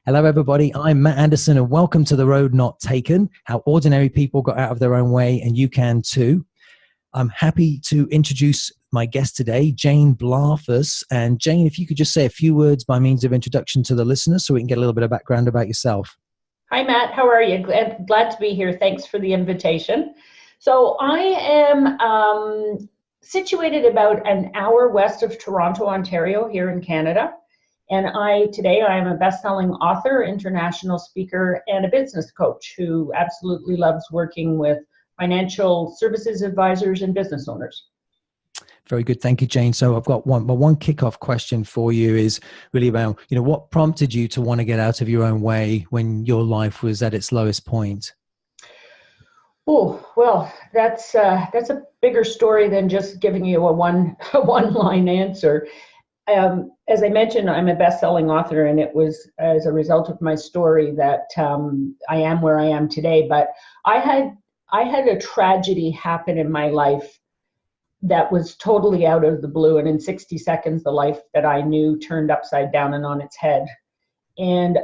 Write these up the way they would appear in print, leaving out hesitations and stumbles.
Hello, everybody. I'm Matt Anderson, and welcome to The Road Not Taken, how ordinary people got out of their own way, and you can too. I'm happy to introduce my guest today, Jane Blaufus. And Jane, if you could just say a few words by means of introduction to the listeners so we can get a little bit of background about yourself. Hi, Matt. How are you? Glad to be here. Thanks for the invitation. So I am situated about an hour west of Toronto, Ontario, here in Canada. And today I am a best-selling author, international speaker, and a business coach who absolutely loves working with financial services advisors and business owners. Very good. Thank you, Jane. So I've got one kickoff question for you is really about, what prompted you to want to get out of your own way when your life was at its lowest point? Oh, well, that's a bigger story than just giving you a one-line answer. As I mentioned, I'm a best-selling author, and it was as a result of my story that I am where I am today. But I had a tragedy happen in my life that was totally out of the blue, and in 60 seconds, the life that I knew turned upside down and on its head. And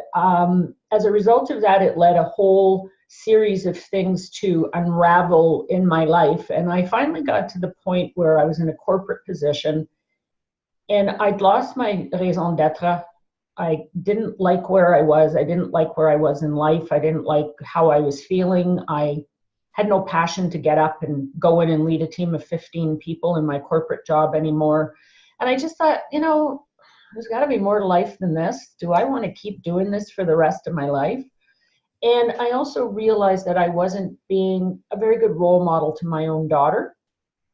as a result of that, it led a whole series of things to unravel in my life. And I finally got to the point where I was in a corporate position, and I'd lost my raison d'etre. I didn't like where I was. I didn't like where I was in life. I didn't like how I was feeling. I had no passion to get up and go in and lead a team of 15 people in my corporate job anymore. And I just thought, there's got to be more to life than this. Do I want to keep doing this for the rest of my life? And I also realized that I wasn't being a very good role model to my own daughter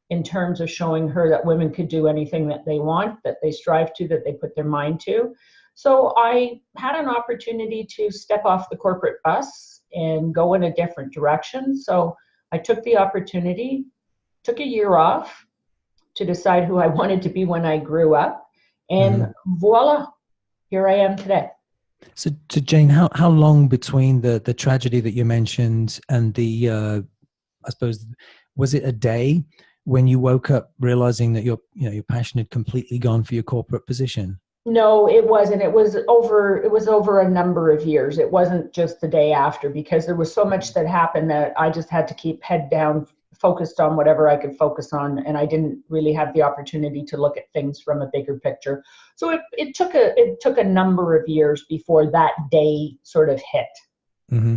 in terms of showing her that women could do anything that they want, that they strive to, that they put their mind to. So I had an opportunity to step off the corporate bus and go in a different direction. So I took the opportunity, took a year off to decide who I wanted to be when I grew up. And voila, here I am today. So Jane, how long between the tragedy that you mentioned and the, I suppose, was it a day when you woke up realizing that your passion had completely gone for your corporate position? No, it wasn't. It was over a number of years. It wasn't just the day after, because there was so much that happened that I just had to keep head down, focused on whatever I could focus on, and I didn't really have the opportunity to look at things from a bigger picture. So it took a number of years before that day sort of hit. Mm-hmm.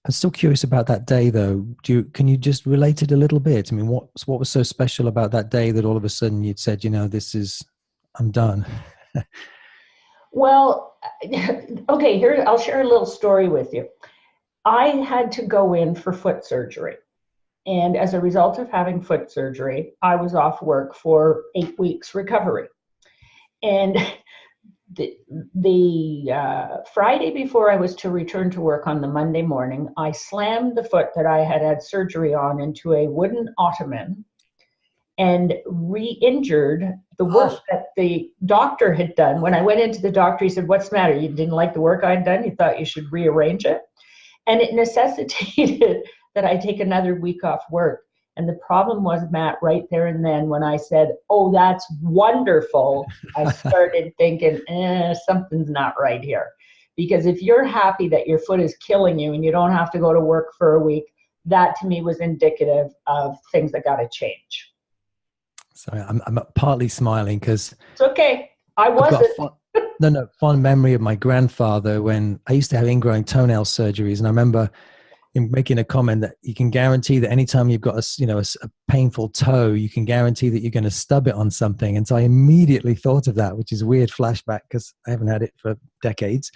I'm still curious about that day, though. Can you just relate it a little bit? I mean, what was so special about that day that all of a sudden you'd said, I'm done? Well, okay, here, I'll share a little story with you. I had to go in for foot surgery. And as a result of having foot surgery, I was off work for 8 weeks recovery. And the Friday before I was to return to work on the Monday morning, I slammed the foot that I had surgery on into a wooden ottoman and re-injured the work that the doctor had done. When I went into the doctor, he said, "What's the matter? You didn't like the work I'd done? You thought you should rearrange it?" And it necessitated that I take another week off work. And the problem was, Matt, right there and then when I said, "Oh, that's wonderful," I started thinking, something's not right here. Because if you're happy that your foot is killing you and you don't have to go to work for a week, that to me was indicative of things that got to change. Sorry, I'm partly smiling because it's okay. I wasn't. Fond memory of my grandfather when I used to have ingrowing toenail surgeries, and I remember him making a comment that you can guarantee that anytime you've got a painful toe, you can guarantee that you're going to stub it on something. And so I immediately thought of that, which is a weird flashback because I haven't had it for decades.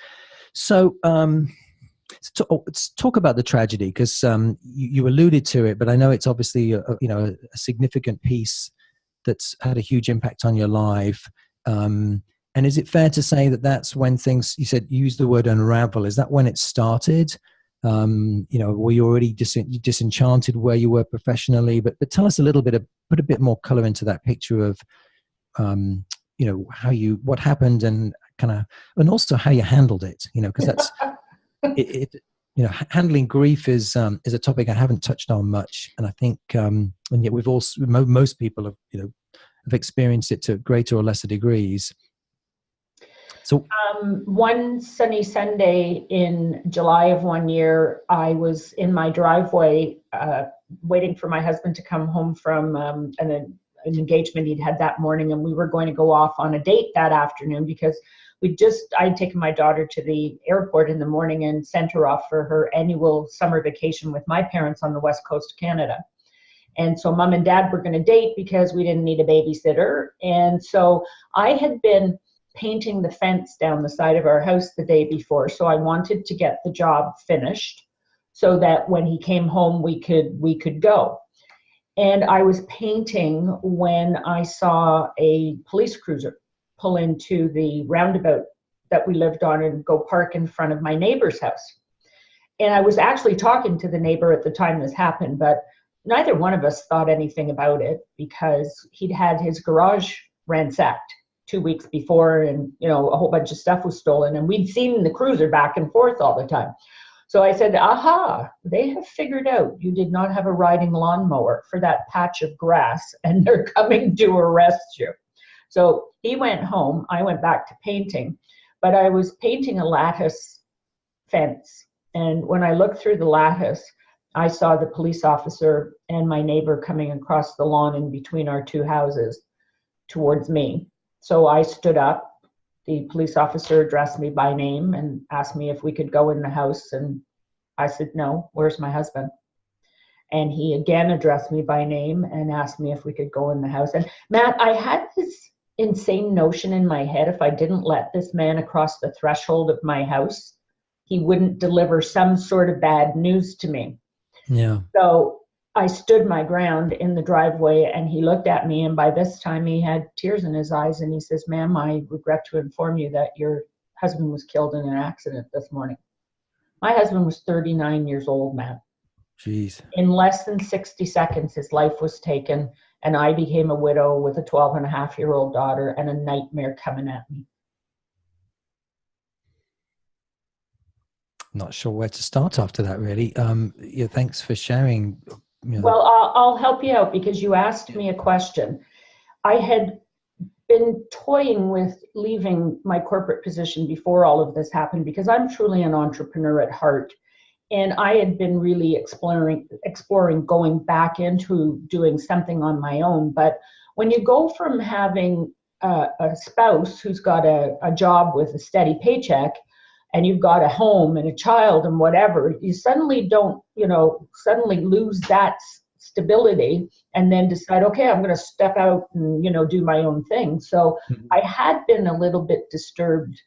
So let's talk about the tragedy, because you alluded to it, but I know it's obviously a significant piece that's had a huge impact on your life. And is it fair to say that that's when things, you said, use the word unravel, is that when it started? Were you already disenchanted where you were professionally? But tell us a little bit, put a bit more color into that picture of, what happened and also how you handled it, because that's, handling grief is a topic I haven't touched on much. And I think, and yet most people have experienced it to greater or lesser degrees. So One sunny Sunday in July of one year, I was in my driveway waiting for my husband to come home from an engagement he'd had that morning, and we were going to go off on a date that afternoon because I'd taken my daughter to the airport in the morning and sent her off for her annual summer vacation with my parents on the west coast of Canada. And so mom and dad were going to date because we didn't need a babysitter. And so I had been painting the fence down the side of our house the day before. So I wanted to get the job finished so that when he came home, we could go. And I was painting when I saw a police cruiser pull into the roundabout that we lived on and go park in front of my neighbor's house. And I was actually talking to the neighbor at the time this happened, but neither one of us thought anything about it because he'd had his garage ransacked 2 weeks before, and a whole bunch of stuff was stolen, and we'd seen the cruiser back and forth all the time. So I said, aha, they have figured out you did not have a riding lawnmower for that patch of grass, and they're coming to arrest you. So he went home, I went back to painting, but I was painting a lattice fence. And when I looked through the lattice, I saw the police officer and my neighbor coming across the lawn in between our two houses towards me. So I stood up. The police officer addressed me by name and asked me if we could go in the house. And I said, no, where's my husband? And he again addressed me by name and asked me if we could go in the house. And Matt, I had this insane notion in my head, if I didn't let this man across the threshold of my house, he wouldn't deliver some sort of bad news to me. Yeah. So I stood my ground in the driveway, and he looked at me, and by this time he had tears in his eyes, and he says, ma'am, I regret to inform you that your husband was killed in an accident this morning. My husband was 39 years old, Matt. Jeez. In less than 60 seconds, his life was taken, and I became a widow with a 12-and-a-half-year-old daughter and a nightmare coming at me. Not sure where to start after that, really. Yeah, thanks for sharing. Well, I'll help you out because you asked me a question. I had been toying with leaving my corporate position before all of this happened because I'm truly an entrepreneur at heart. And I had been really exploring going back into doing something on my own. But when you go from having a spouse who's got a job with a steady paycheck, and you've got a home and a child and whatever, you suddenly suddenly lose that stability and then decide, okay, I'm going to step out and, do my own thing. So I had been a little bit disturbed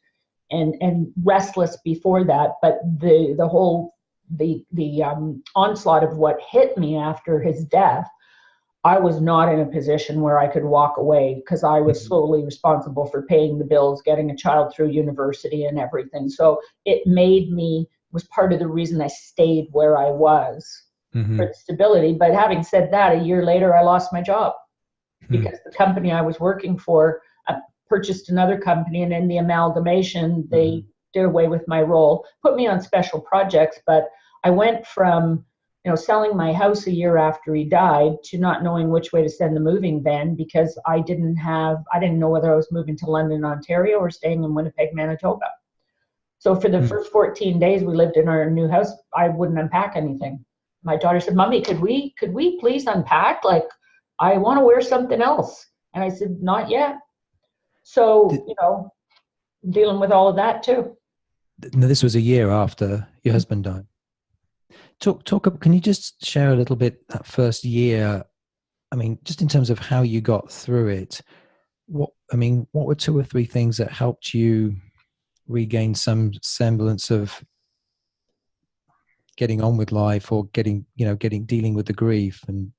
and restless before that, but the whole onslaught of what hit me after his death, I was not in a position where I could walk away because I was solely responsible for paying the bills, getting a child through university and everything. So it was part of the reason I stayed where I was for the stability. But having said that, a year later, I lost my job because the company I was working for purchased another company, and in the amalgamation, they did away with my role, put me on special projects. But I went from selling my house a year after he died to not knowing which way to send the moving van because I didn't know whether I was moving to London, Ontario or staying in Winnipeg, Manitoba. So for the first 14 days we lived in our new house, I wouldn't unpack anything. My daughter said, Mommy, could we please unpack? Like, I want to wear something else. And I said, not yet. So, dealing with all of that too. Now, this was a year after your husband died. Can you just share a little bit that first year? I mean, just in terms of how you got through it, what were 2 or 3 things that helped you regain some semblance of getting on with life or dealing with the grief and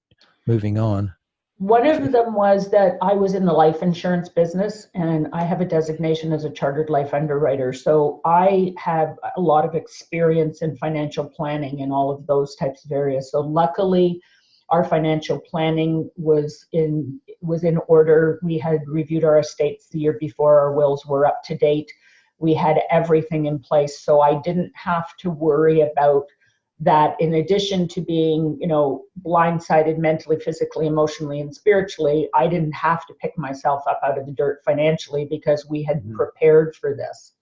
moving on? One of them was that I was in the life insurance business, and I have a designation as a chartered life underwriter. So I have a lot of experience in financial planning and all of those types of areas. So luckily, our financial planning was in order. We had reviewed our estates the year before. Our wills were up to date. We had everything in place. So I didn't have to worry about that in addition to being, blindsided mentally, physically, emotionally, and spiritually, I didn't have to pick myself up out of the dirt financially because we had prepared for this.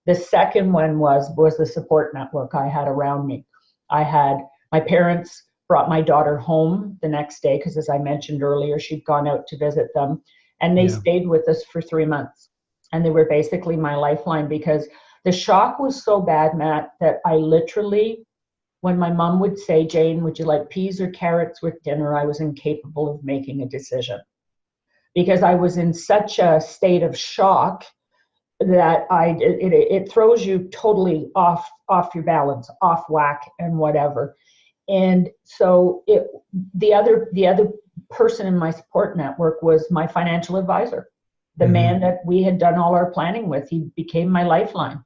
The second one was the support network I had around me. I had my parents brought my daughter home the next day because, as I mentioned earlier, she'd gone out to visit them, and they stayed with us for 3 months. And they were basically my lifeline because the shock was so bad, Matt, that I literally, when my mom would say, Jane, would you like peas or carrots with dinner? I was incapable of making a decision because I was in such a state of shock that it throws you totally off your balance, off whack and whatever. And so the other person in my support network was my financial advisor, the man that we had done all our planning with. He became my lifeline.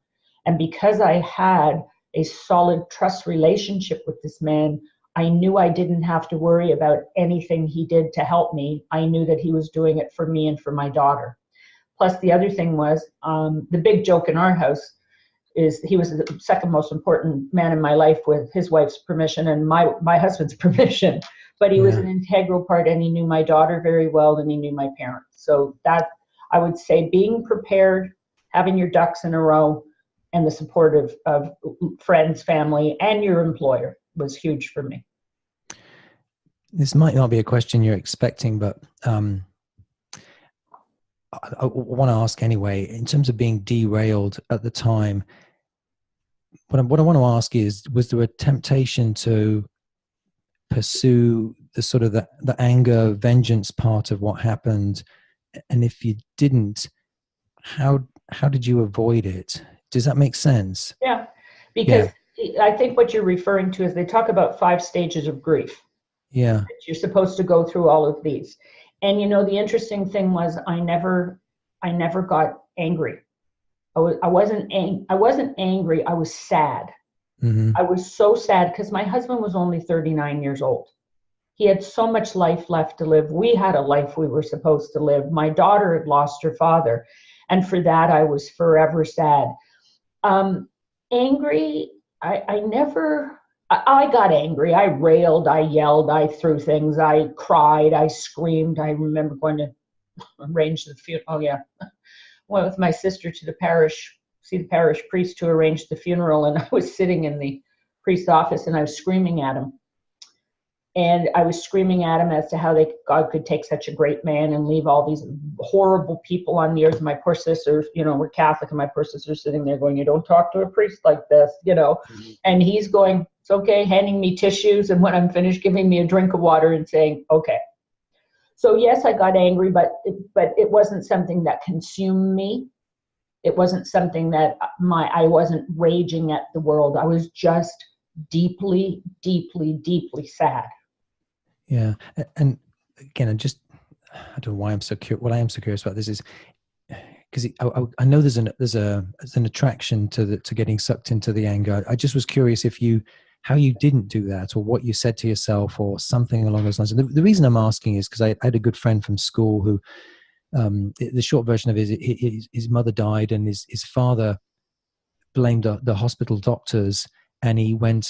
And because I had a solid trust relationship with this man, I knew I didn't have to worry about anything he did to help me. I knew that he was doing it for me and for my daughter. Plus, the other thing was, the big joke in our house is he was the second most important man in my life with his wife's permission and my husband's permission. But he was an integral part, and he knew my daughter very well, and he knew my parents. So that, I would say, being prepared, having your ducks in a row, and the support of friends, family, and your employer was huge for me. This might not be a question you're expecting, but I want to ask anyway. In terms of being derailed at the time, what I want to ask is, was there a temptation to pursue the sort of the anger, vengeance part of what happened? And if you didn't, how did you avoid it? Does that make sense? Yeah, because I think what you're referring to is they talk about 5 stages of grief. Yeah. You're supposed to go through all of these. And the interesting thing was I never got angry. I wasn't angry. I was sad. I was so sad because my husband was only 39 years old. He had so much life left to live. We had a life we were supposed to live. My daughter had lost her father. And for that, I was forever sad. Angry, I got angry. I railed, I yelled, I threw things, I cried, I screamed. I remember going to arrange the funeral. Oh yeah. Went with my sister to the parish, see the parish priest to arrange the funeral. And I was sitting in the priest's office and I was screaming at him. And I was screaming at him as to how God could take such a great man and leave all these horrible people on the earth. My poor sisters, we're Catholic, and my poor sister's sitting there going, you don't talk to a priest like this, And he's going, it's okay, handing me tissues, and when I'm finished, giving me a drink of water and saying, okay. So yes, I got angry, but it wasn't something that consumed me. It wasn't something that I wasn't raging at the world. I was just deeply, deeply, deeply sad. Yeah. And again, I don't know why I'm so curious. What I am so curious about this is because I know there's an attraction to getting sucked into the anger. I just was curious how you didn't do that, or what you said to yourself, or something along those lines. And the reason I'm asking is because I had a good friend from school who, the short version of it is his mother died, and his father blamed the hospital doctors. And he ran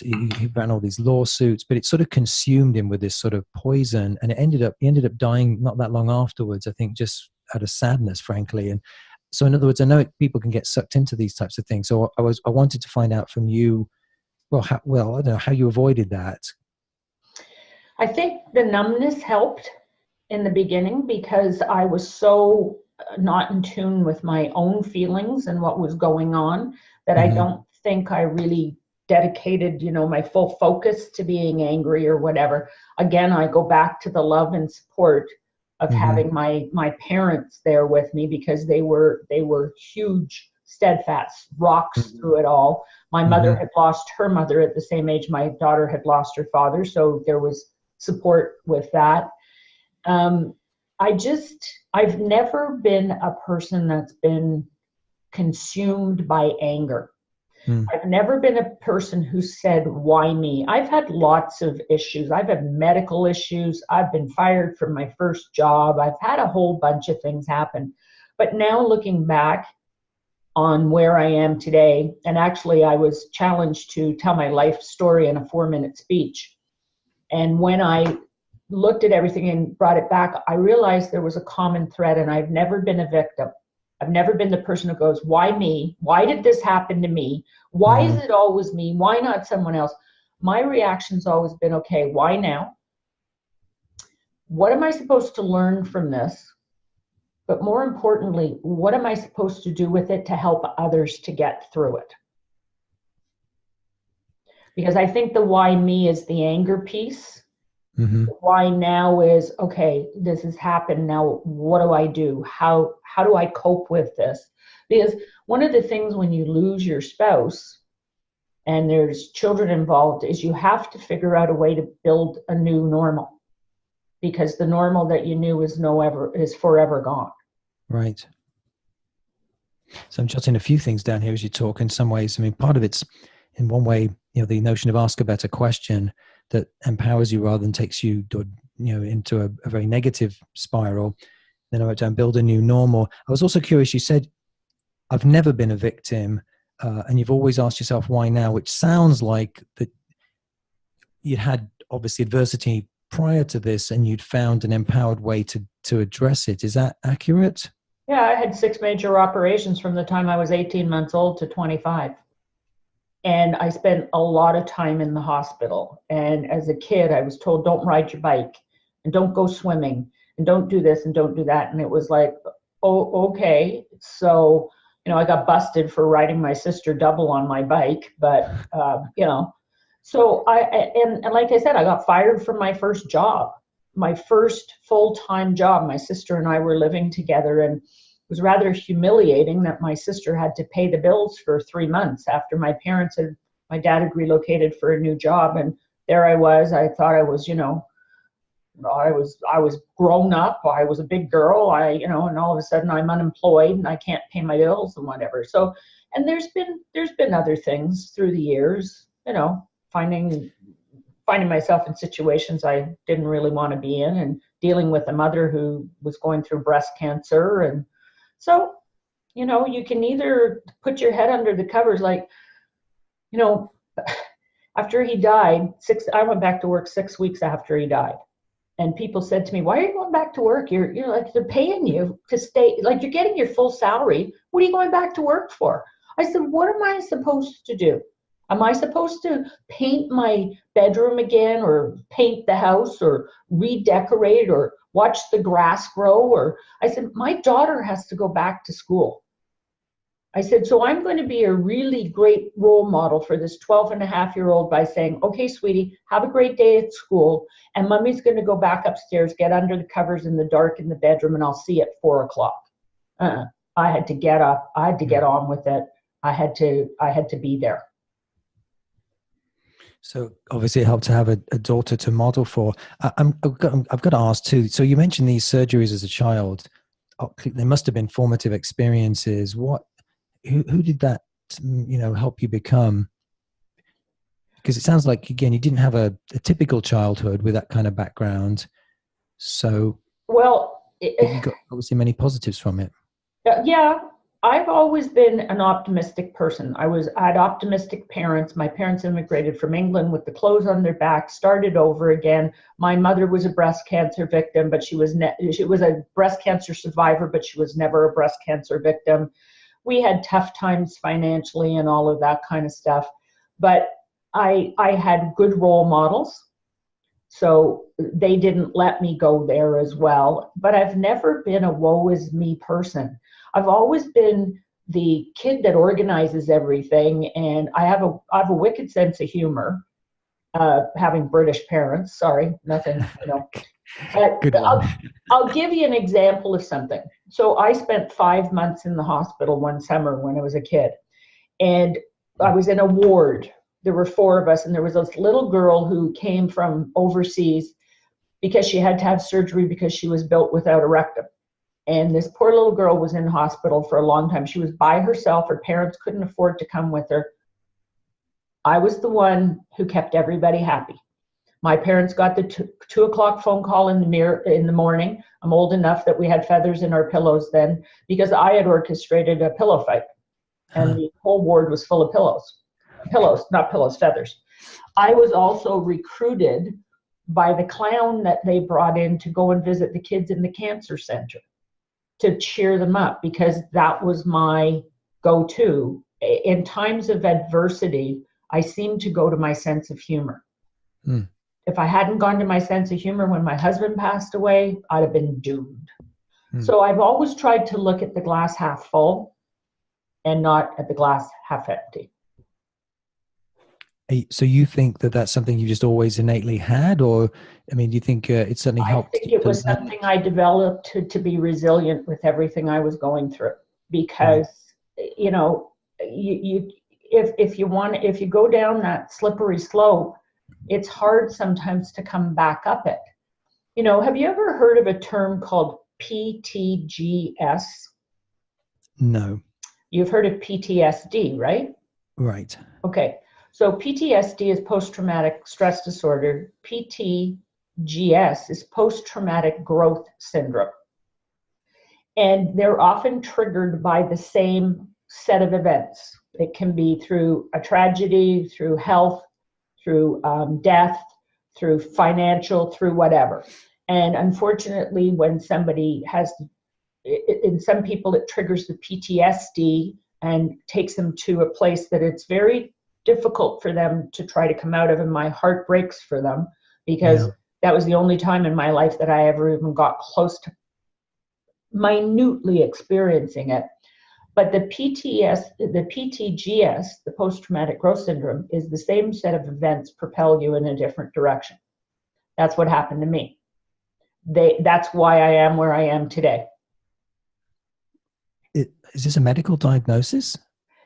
all these lawsuits, but it sort of consumed him with this sort of poison. And he ended up dying not that long afterwards, I think, just out of sadness, frankly. And so, in other words, I know people can get sucked into these types of things. So I wanted to find out from you, I don't know how you avoided that. I think the numbness helped in the beginning because I was so not in tune with my own feelings and what was going on that I don't think I really dedicated, my full focus to being angry or whatever. Again, I go back to the love and support of having my parents there with me, because they were huge, steadfast rocks through it all. My mother had lost her mother at the same age my daughter had lost her father, so there was support with that. I've never been a person that's been consumed by anger. I've never been a person who said, why me? I've had lots of issues. I've had medical issues. I've been fired from my first job. I've had a whole bunch of things happen. But now looking back, on where I am today. And actually, I was challenged to tell my life story in a 4-minute speech. And when I looked at everything and brought it back, I realized there was a common thread, and I've never been a victim. I've never been the person who goes, why me? Why did this happen to me? Why is it always me? Why not someone else? My reaction's always been, okay, why now? What am I supposed to learn from this? But more importantly, what am I supposed to do with it to help others to get through it? Because I think the why me is the anger piece. Why now is, okay, this has happened. Now, what do I do? How do I cope with this? Because one of the things when you lose your spouse and there's children involved is you have to figure out a way to build a new normal, because the normal that you knew is forever gone. Right. So I'm jotting a few things down here as you talk. In some ways, I mean, part of it's, in one way, the notion of ask a better question that empowers you rather than takes you, into a very negative spiral. Then I wrote down, build a new normal. I was also curious, you said, I've never been a victim, and you've always asked yourself, why now? Which sounds like that you'd had, obviously, adversity prior to this, and you'd found an empowered way to address it. Is that accurate? Yeah, I had 6 major operations from the time I was 18 months old to 25. And I spent a lot of time in the hospital. And as a kid, I was told, don't ride your bike, and don't go swimming, and don't do this, and don't do that. And it was like, oh, okay. So, I got busted for riding my sister double on my bike. But, so and like I said, I got fired from my first job, my first full-time job. My sister and I were living together, and it was rather humiliating that my sister had to pay the bills for 3 months after my dad had relocated for a new job. And there I was, I thought I was, I was grown up. I was a big girl. And all of a sudden I'm unemployed and I can't pay my bills and whatever. So, and there's been other things through the years, finding myself in situations I didn't really want to be in, and dealing with a mother who was going through breast cancer. And so, you can either put your head under the covers, like, after he died, I went back to work 6 weeks after he died. And people said to me, why are you going back to work? You're like, they're paying you to stay, like, you're getting your full salary. What are you going back to work for? I said, what am I supposed to do? Am I supposed to paint my bedroom again, or paint the house, or redecorate, or watch the grass grow? Or I said, my daughter has to go back to school. I said, so I'm going to be a really great role model for this 12-and-a-half-year-old by saying, okay, sweetie, have a great day at school, and mommy's going to go back upstairs, get under the covers in the dark in the bedroom, and I'll see you at 4 o'clock. I had to get up. I had to get on with it. I had to be there. So obviously it helped to have a daughter to model for. I've got to ask too. So you mentioned these surgeries as a child. They must have been formative experiences. Who did that, help you become? Because it sounds like, again, you didn't have a typical childhood with that kind of background. So, well, you got obviously many positives from it. Yeah. I've always been an optimistic person. I had optimistic parents. My parents immigrated from England with the clothes on their back, started over again. My mother was a breast cancer victim, but she was a breast cancer survivor, but she was never a breast cancer victim. We had tough times financially and all of that kind of stuff. But I had good role models, so they didn't let me go there as well. But I've never been a woe is me person. I've always been the kid that organizes everything, and I have a wicked sense of humor, having British parents. Sorry, nothing, But Good one. I'll give you an example of something. So I spent 5 months in the hospital one summer when I was a kid, and I was in a ward. There were 4 of us, and there was this little girl who came from overseas because she had to have surgery because she was built without a rectum. And this poor little girl was in hospital for a long time. She was by herself. Her parents couldn't afford to come with her. I was the one who kept everybody happy. My parents got the 2 o'clock phone call in the morning. I'm old enough that we had feathers in our pillows then, because I had orchestrated a pillow fight. and the whole ward was full of not pillows, feathers. I was also recruited by the clown that they brought in to go and visit the kids in the cancer center to cheer them up, because that was my go-to. In times of adversity, I seemed to go to my sense of humor. If I hadn't gone to my sense of humor when my husband passed away, I'd have been doomed. So I've always tried to look at the glass half full and not at the glass half empty. So you think that that's something you just always innately had, or, I mean, do you think it certainly helped? I think it was something I developed to be resilient with everything I was going through, because, you know, if you go down that slippery slope, it's hard sometimes to come back up it. You know, have you ever heard of a term called PTGS? No. You've heard of PTSD, right? Right. Okay. So PTSD is post-traumatic stress disorder. PTGS is post-traumatic growth syndrome. And they're often triggered by the same set of events. It can be through a tragedy, through health, through death, through financial, through whatever. And unfortunately, when somebody has, in some people, it triggers the PTSD and takes them to a place that it's very difficult for them to try to come out of, and my heart breaks for them, because that was the only time in my life that I ever even got close to minutely experiencing it. But the PTGS, the post-traumatic growth syndrome, is the same set of events propel you in a different direction. That's what happened to me. That's why I am where I am today. Is this a medical diagnosis?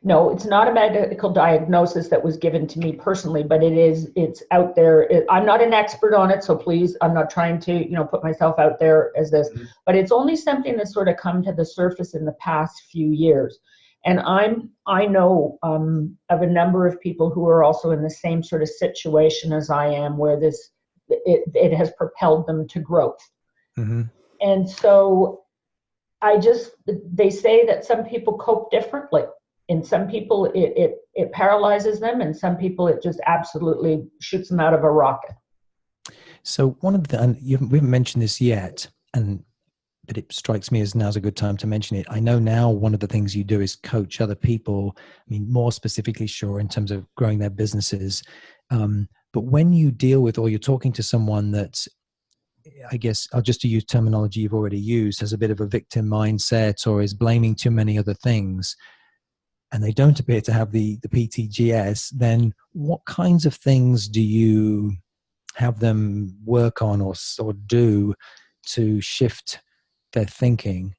No, it's not a medical diagnosis that was given to me personally, but it's out there. I'm not an expert on it, so please, I'm not trying to, put myself out there as this, but it's only something that's sort of come to the surface in the past few years. And I know of a number of people who are also in the same sort of situation as I am, where it has propelled them to growth. Mm-hmm. And so they say that some people cope differently. And some people, it paralyzes them, and some people, it just absolutely shoots them out of a rocket. So we haven't mentioned this yet, but it strikes me as now's a good time to mention it. I know now one of the things you do is coach other people. I mean, more specifically, sure, in terms of growing their businesses. But when you deal with, or you're talking to someone that, I guess I'll just use terminology you've already used, has a bit of a victim mindset or is blaming too many other things, and they don't appear to have the PTGS, then what kinds of things do you have them work on or do to shift their thinking?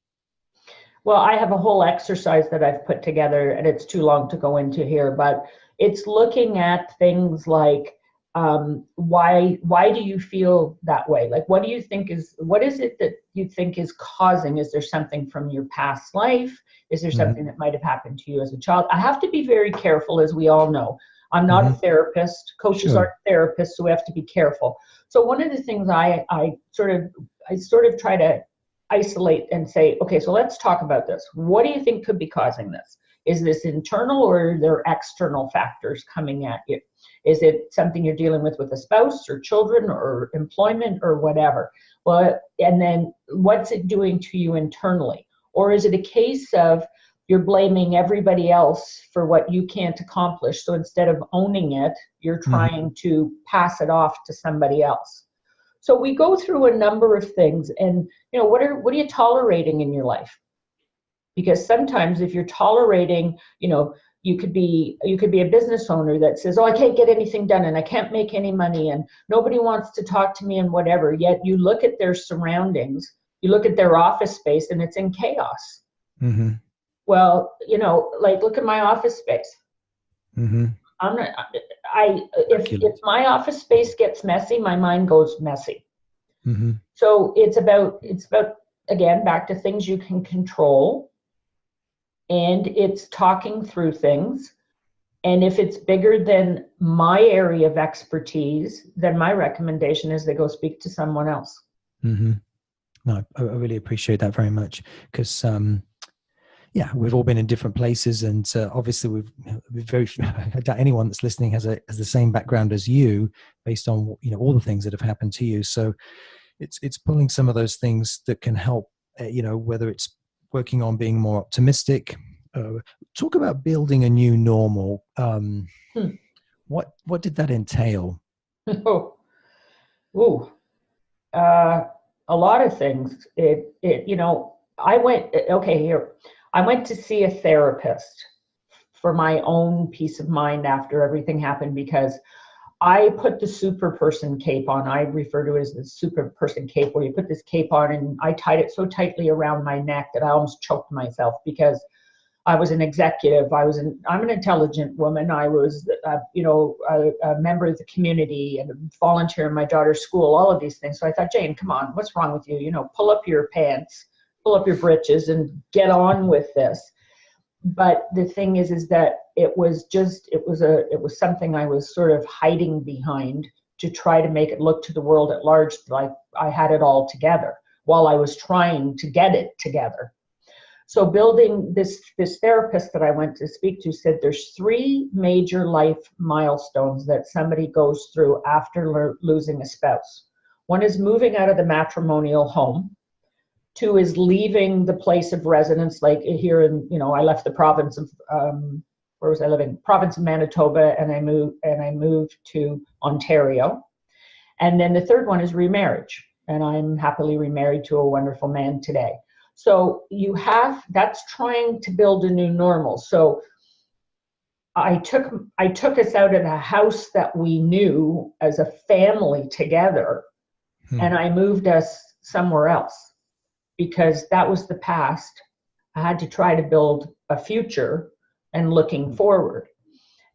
Well, I have a whole exercise that I've put together, and it's too long to go into here, but it's looking at things like, why do you feel that way? Like, what is it that you think is causing? Is there something from your past life? Is there something that might have happened to you as a child? I have to be very careful, as we all know. I'm not a therapist. Coaches aren't therapists, so we have to be careful. So one of the things I sort of try to isolate and say, okay, so let's talk about this. What do you think could be causing this? Is this internal, or are there external factors coming at you? Is it something you're dealing with a spouse or children or employment or whatever? Well, and then what's it doing to you internally? Or is it a case of you're blaming everybody else for what you can't accomplish? So instead of owning it, you're trying to pass it off to somebody else. So we go through a number of things, and what are you tolerating in your life? Because sometimes if you're tolerating, you could be a business owner that says, oh, I can't get anything done and I can't make any money and nobody wants to talk to me and whatever. Yet you look at their surroundings, you look at their office space, and it's in chaos. Mm-hmm. Well, look at my office space. Mm-hmm. If my office space gets messy, my mind goes messy. Mm-hmm. So it's about, again, back to things you can control. And it's talking through things. And if it's bigger than my area of expertise, then my recommendation is they go speak to someone else. Mm-hmm. No, I really appreciate that very much, because yeah, we've all been in different places, and obviously we've very I doubt anyone that's listening has the same background as you, based on all the things that have happened to you. So it's pulling some of those things that can help. Whether it's working on being more optimistic. Talk about building a new normal. What did that entail? Oh, ooh, a lot of things. I went, okay, here. I went to see a therapist for my own peace of mind after everything happened, because I put the super person cape on. I refer to it as the super person cape, where you put this cape on, and I tied it so tightly around my neck that I almost choked myself, because I was an executive. I'm an intelligent woman. I was, a member of the community and a volunteer in my daughter's school, all of these things. So I thought, Jane, come on, what's wrong with you? Pull up your pants, pull up your britches, and get on with this. But the thing is that it was something I was sort of hiding behind to try to make it look to the world at large like I had it all together, while I was trying to get it together. So building this therapist that I went to speak to said there's 3 major life milestones that somebody goes through after losing a spouse. 1 is moving out of the matrimonial home. 2 is leaving the place of residence, like here in, I left the province of, where was I living? Province of Manitoba, and I moved to Ontario. And then the 3rd one is remarriage. And I'm happily remarried to a wonderful man today. So that's trying to build a new normal. So I took us out of the house that we knew as a family together, and I moved us somewhere else, because that was the past. I had to try to build a future and looking forward.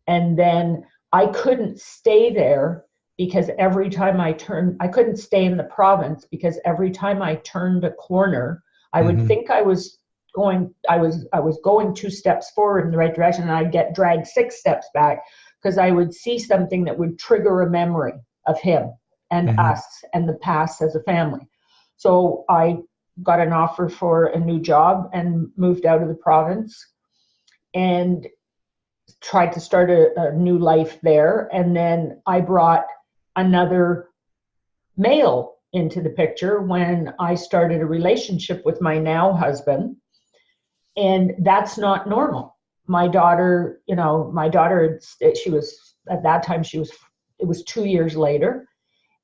And then I couldn't stay there, because every time I couldn't stay in the province, because every time I turned a corner, I would think I was going 2 steps forward in the right direction, and I'd get dragged 6 steps back, because I would see something that would trigger a memory of him and us and the past as a family. So I got an offer for a new job and moved out of the province and tried to start a new life there. And then I brought another male into the picture when I started a relationship with my now husband. And that's not normal. My daughter, she was, at that time, it was 2 years later,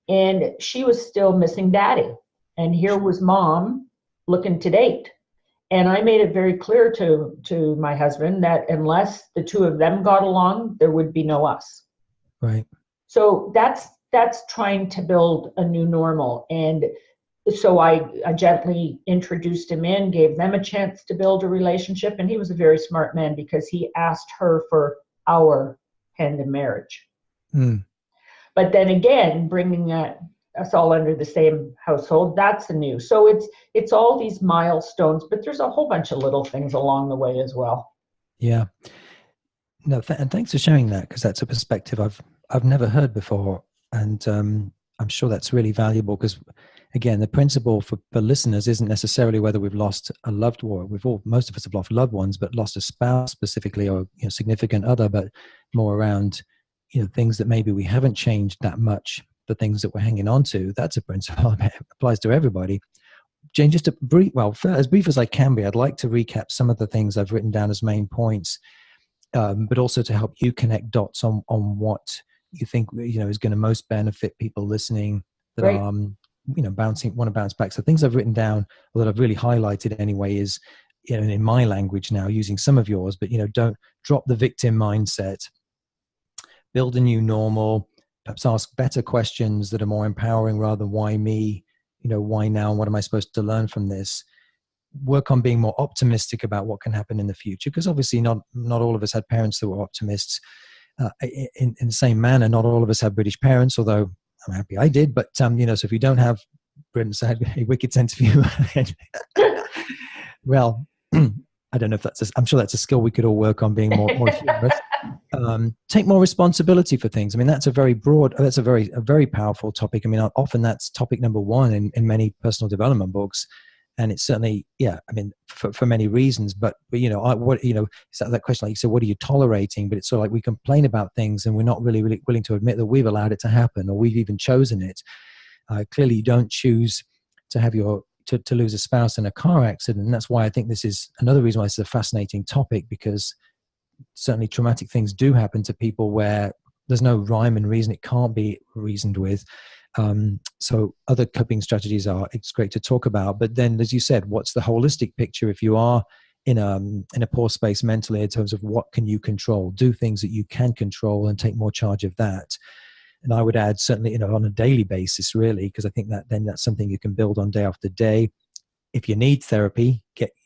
and she was still missing daddy. And here was mom looking to date. And I made it very clear to my husband that unless the 2 of them got along, there would be no us. Right. So that's trying to build a new normal. And so I gently introduced him in, gave them a chance to build a relationship. And he was a very smart man, because he asked her for our hand in marriage. But then again, bringing us all under the same household, that's a new. So it's all these milestones, but there's a whole bunch of little things along the way as well. Yeah. No, and thanks for sharing that, because that's a perspective I've never heard before. And I'm sure that's really valuable, because again, the principle for listeners isn't necessarily whether we've lost a loved one. Most of us have lost loved ones, but lost a spouse specifically, or significant other, but more around things that maybe we haven't changed that much, the things that we're hanging on to. That's a principle that applies to everybody. Jane, just as brief as I can be, I'd like to recap some of the things I've written down as main points, but also to help you connect dots on what you think is going to most benefit people listening that Right. are want to bounce back. So things I've written down, or that I've really highlighted anyway, is in my language now, using some of yours, but don't drop the victim mindset, build a new normal, perhaps ask better questions that are more empowering rather than why me, why now, and what am I supposed to learn from this. Work on being more optimistic about what can happen in the future, because obviously not all of us had parents that were optimists. In the same manner, not all of us have British parents, although I'm happy I did. But so if you don't have Britain's had a wicked sense of humor, well, I don't know if I'm sure that's a skill we could all work on, being more humorous. Take more responsibility for things. I mean, that's a very very powerful topic. I mean, often that's topic number 1 in many personal development books. And it's certainly, yeah, I mean, for many reasons, but it's that question, like you said, what are you tolerating? But it's sort of like we complain about things and we're not really willing to admit that we've allowed it to happen, or we've even chosen it. Clearly you don't choose to have to lose a spouse in a car accident. And that's why I think this is another reason why this is a fascinating topic, because certainly traumatic things do happen to people where there's no rhyme and reason. It can't be reasoned with. So other coping strategies it's great to talk about. But then, as you said, what's the holistic picture if you are in a poor space mentally, in terms of what can you control? Do things that you can control and take more charge of that. And I would add, certainly, on a daily basis, really, because I think that then that's something you can build on day after day. If you need therapy,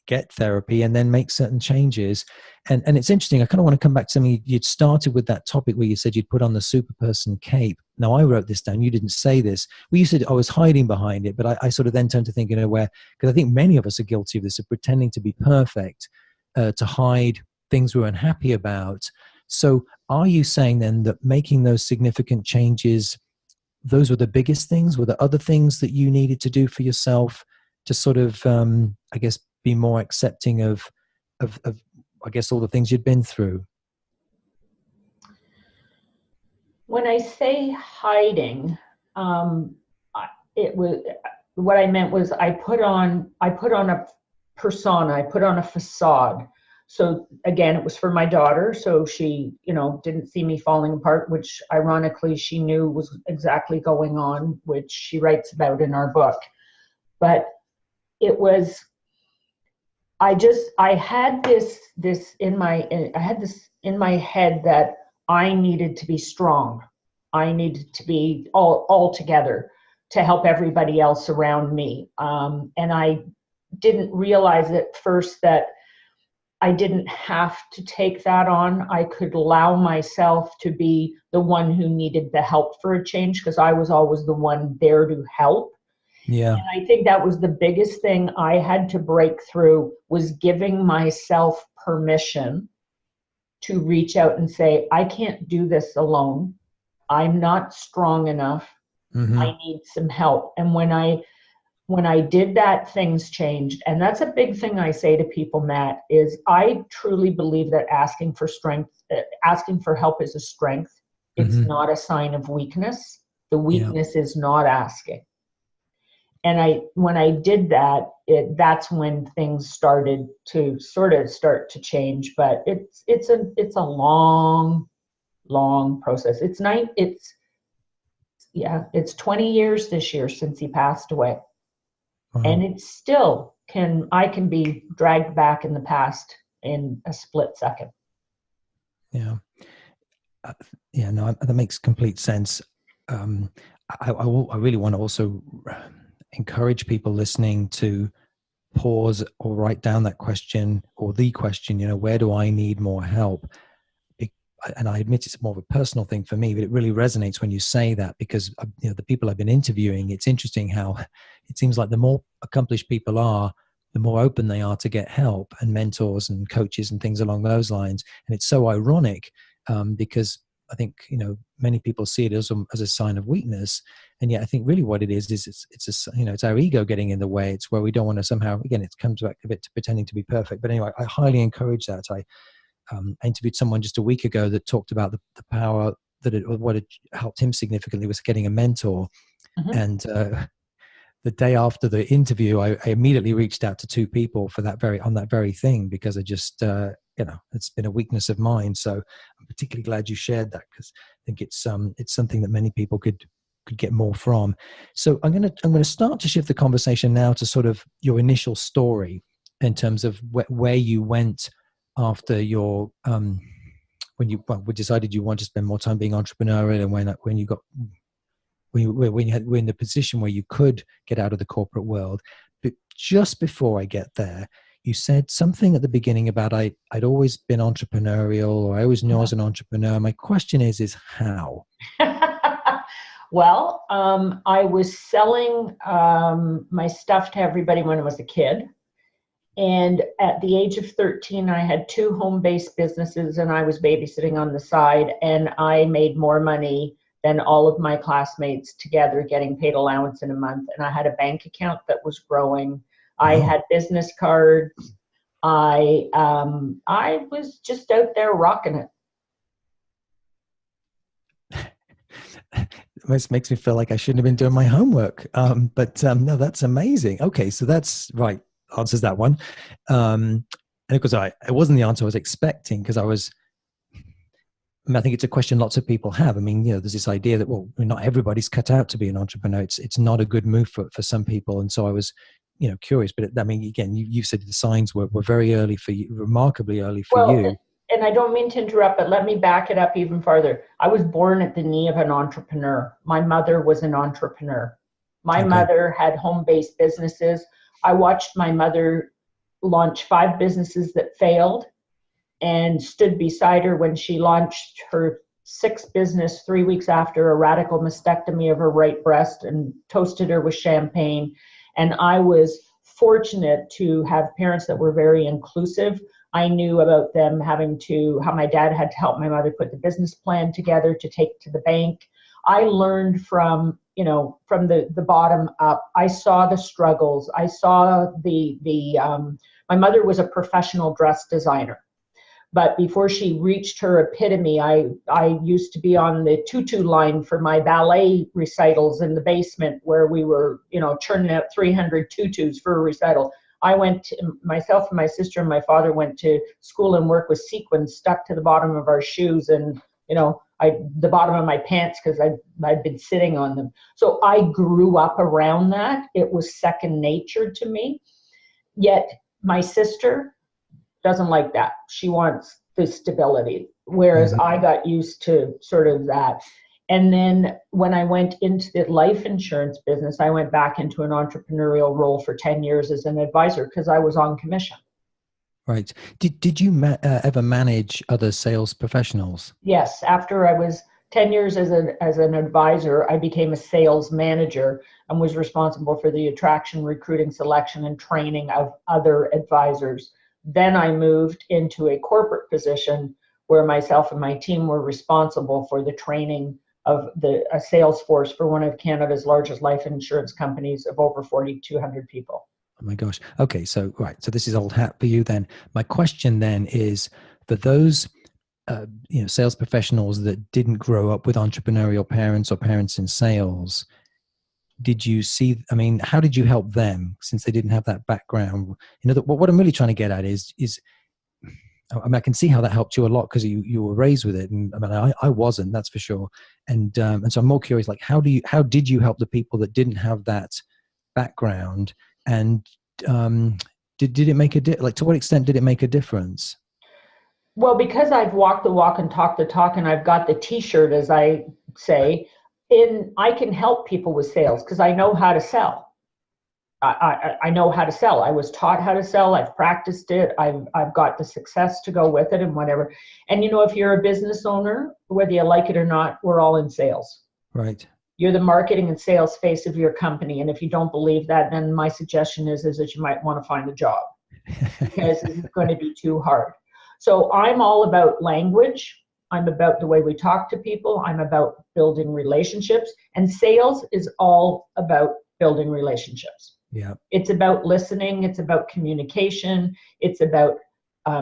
get therapy, and then make certain changes. And it's interesting. I kind of want to come back to something you'd started with, that topic where you said you'd put on the superperson cape. Now, I wrote this down. You didn't say this. Well, you said I was hiding behind it, but I sort of then turned to think, because I think many of us are guilty of this, of pretending to be perfect, to hide things we're unhappy about. So are you saying then that making those significant changes, those were the biggest things? Were there other things that you needed to do for yourself to sort of, I guess, be more accepting of, I guess, all the things you'd been through? When I say hiding, it was, what I meant was I put on a persona, I put on a facade. So again, it was for my daughter, so she, didn't see me falling apart, which ironically she knew was exactly going on, which she writes about in our book. But it was, I had this in my head that I needed to be strong. I needed to be all together to help everybody else around me. And I didn't realize at first that I didn't have to take that on. I could allow myself to be the one who needed the help for a change, because I was always the one there to help. Yeah. And I think that was the biggest thing I had to break through, was giving myself permission to reach out and say, I can't do this alone. I'm not strong enough. Mm-hmm. I need some help. And when I did that, things changed. And that's a big thing I say to people, Matt, is I truly believe that asking for help is a strength. It's Mm-hmm. not a sign of weakness. The weakness is not asking. And when I did that, that's when things started to start to change. But it's a long, long process. It's 20 years this year since he passed away. Wow. And it still I can be dragged back in the past in a split second. Yeah. No, that makes complete sense. I really want to also encourage people listening to pause or write down that question, or the question, where do I need more help? And I admit it's more of a personal thing for me, but it really resonates when you say that, because the people I've been interviewing, it's interesting how it seems like the more accomplished people are, the more open they are to get help and mentors and coaches and things along those lines. And it's so ironic, because I think many people see it as a sign of weakness, and yet I think really what it is it's our ego getting in the way. It's where we don't want to somehow, again, it comes back a bit to pretending to be perfect. But anyway, I highly encourage that. I interviewed someone just a week ago that talked about the power what it helped him significantly was getting a mentor. Mm-hmm. And the day after the interview, I immediately reached out to two people on that very thing, because I just it's been a weakness of mine. So I'm particularly glad you shared that, because I think it's something that many people could get more from. So I'm going to start to shift the conversation now to sort of your initial story in terms of where you went after your when you decided you want to spend more time being entrepreneurial, and when you were in the position where you could get out of the corporate world. But just before I get there, you said something at the beginning about I'd always been entrepreneurial, or I always knew I was an entrepreneur. My question is how? Well, I was selling my stuff to everybody when I was a kid. And at the age of 13, I had 2 home-based businesses, and I was babysitting on the side, and I made more money than all of my classmates together, getting paid allowance in a month. And I had a bank account that was growing. I Wow. had business cards. I was just out there rocking it. This makes me feel like I shouldn't have been doing my homework. But no, that's amazing. Okay, so that's right. Answers that one. And of course, it wasn't the answer I was expecting, because I think it's a question lots of people have. I mean, there's this idea that, well, not everybody's cut out to be an entrepreneur. It's not a good move for some people. And so I was, curious. But I mean, again, you said the signs were very early for you, remarkably early for Well, you. and I don't mean to interrupt, but let me back it up even farther. I was born at the knee of an entrepreneur. My mother was an entrepreneur. My Okay. mother had home-based businesses. I watched my mother launch 5 businesses that failed, and stood beside her when she launched her 6th business 3 weeks after a radical mastectomy of her right breast, and toasted her with champagne. And I was fortunate to have parents that were very inclusive. I knew about them how my dad had to help my mother put the business plan together to take to the bank. I learned from the bottom up. I saw the struggles. I saw my mother was a professional dress designer. But before she reached her epitome, I used to be on the tutu line for my ballet recitals in the basement, where we were, churning out 300 tutus for a recital. Myself and my sister and my father went to school and work with sequins stuck to the bottom of our shoes, and, the bottom of my pants, because I'd been sitting on them. So I grew up around that. It was second nature to me. Yet my sister doesn't like that. She wants the stability, whereas I got used to sort of that. And then when I went into the life insurance business, I went back into an entrepreneurial role for 10 years as an advisor, because I was on commission. Right. Did you ever manage other sales professionals? Yes. After I was 10 years as an advisor, I became a sales manager and was responsible for the attraction, recruiting, selection, and training of other advisors. Then I moved into a corporate position where myself and my team were responsible for the training of a sales force for one of Canada's largest life insurance companies of over 4,200 people. Oh my gosh. Okay. So, right. So this is old hat for you then. My question then is, for those, sales professionals that didn't grow up with entrepreneurial parents or parents in sales, how did you help them, since they didn't have that background? What I'm really trying to get at is, I can see how that helped you a lot, because you were raised with it. And I wasn't, that's for sure. And so I'm more curious, like, how did you help the people that didn't have that background? And did it make to what extent did it make a difference? Well, because I've walked the walk and talked the talk, and I've got the T-shirt, as I say, I can help people with sales because I know how to sell. I know how to sell. I was taught how to sell. I've practiced it. I've got the success to go with it and whatever. And if you're a business owner, whether you like it or not, we're all in sales. Right. You're the marketing and sales face of your company. And if you don't believe that, then my suggestion is that you might want to find a job, because it's going to be too hard. So I'm all about language. I'm about the way we talk to people. I'm about building relationships. And sales is all about building relationships. Yeah. It's about listening. It's about communication. It's about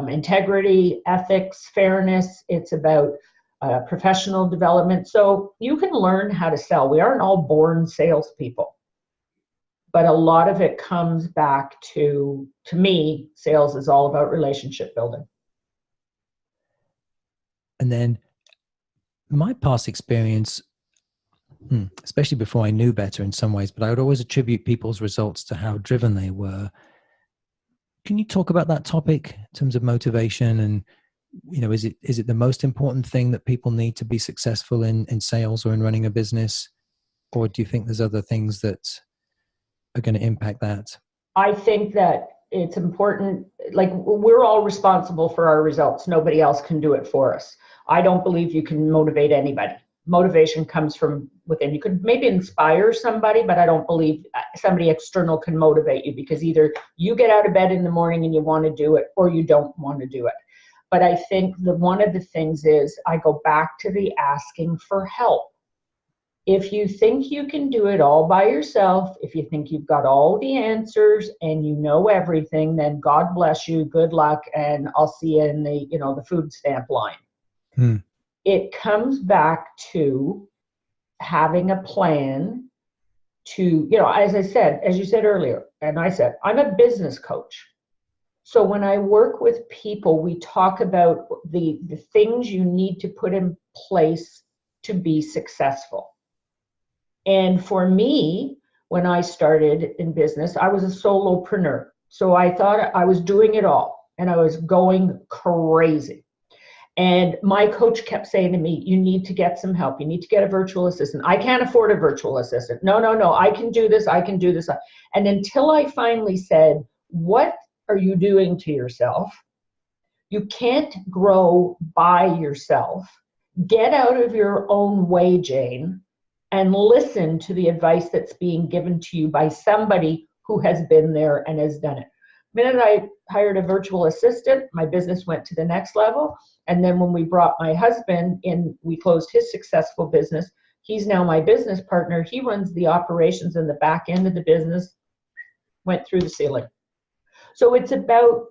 integrity, ethics, fairness. It's about professional development. So you can learn how to sell. We aren't all born salespeople, but a lot of it comes back to me, sales is all about relationship building. And then my past experience, especially before I knew better in some ways, but I would always attribute people's results to how driven they were. Can you talk about that topic in terms of motivation? And, is it the most important thing that people need to be successful in sales or in running a business? Or do you think there's other things that are going to impact that? I think that it's important, like, we're all responsible for our results. Nobody else can do it for us. I don't believe you can motivate anybody. Motivation comes from within. You could maybe inspire somebody, but I don't believe somebody external can motivate you, because either you get out of bed in the morning and you want to do it, or you don't want to do it. But I think one of the things is I go back to the asking for help. If you think you can do it all by yourself, if you think you've got all the answers and you know everything, then God bless you, good luck, and I'll see you in the, the food stamp line. It comes back to having a plan to, as you said earlier, and I said, I'm a business coach. So when I work with people, we talk about the things you need to put in place to be successful. And for me, when I started in business, I was a solopreneur. So I thought I was doing it all and I was going crazy. And my coach kept saying to me, you need to get some help. You need to get a virtual assistant. I can't afford a virtual assistant. No, I can do this. I can do this. And until I finally said, what are you doing to yourself? You can't grow by yourself. Get out of your own way, Jane, and listen to the advice that's being given to you by somebody who has been there and has done it. The minute I hired a virtual assistant, my business went to the next level. And then when we brought my husband in, we closed his successful business. He's now my business partner. He runs the operations and the back end of the business, went through the ceiling. So it's about,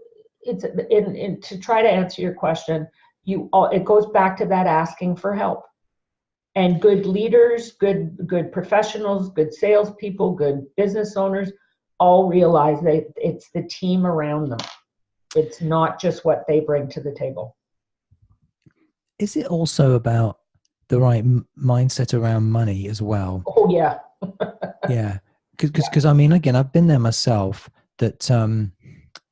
to try to answer your question, it goes back to that asking for help. And good leaders, good professionals, good salespeople, good business owners all realize that it's the team around them. It's not just what they bring to the table. Is it also about the right mindset around money as well? Oh, yeah. Yeah. Because I mean, again, I've been there myself, that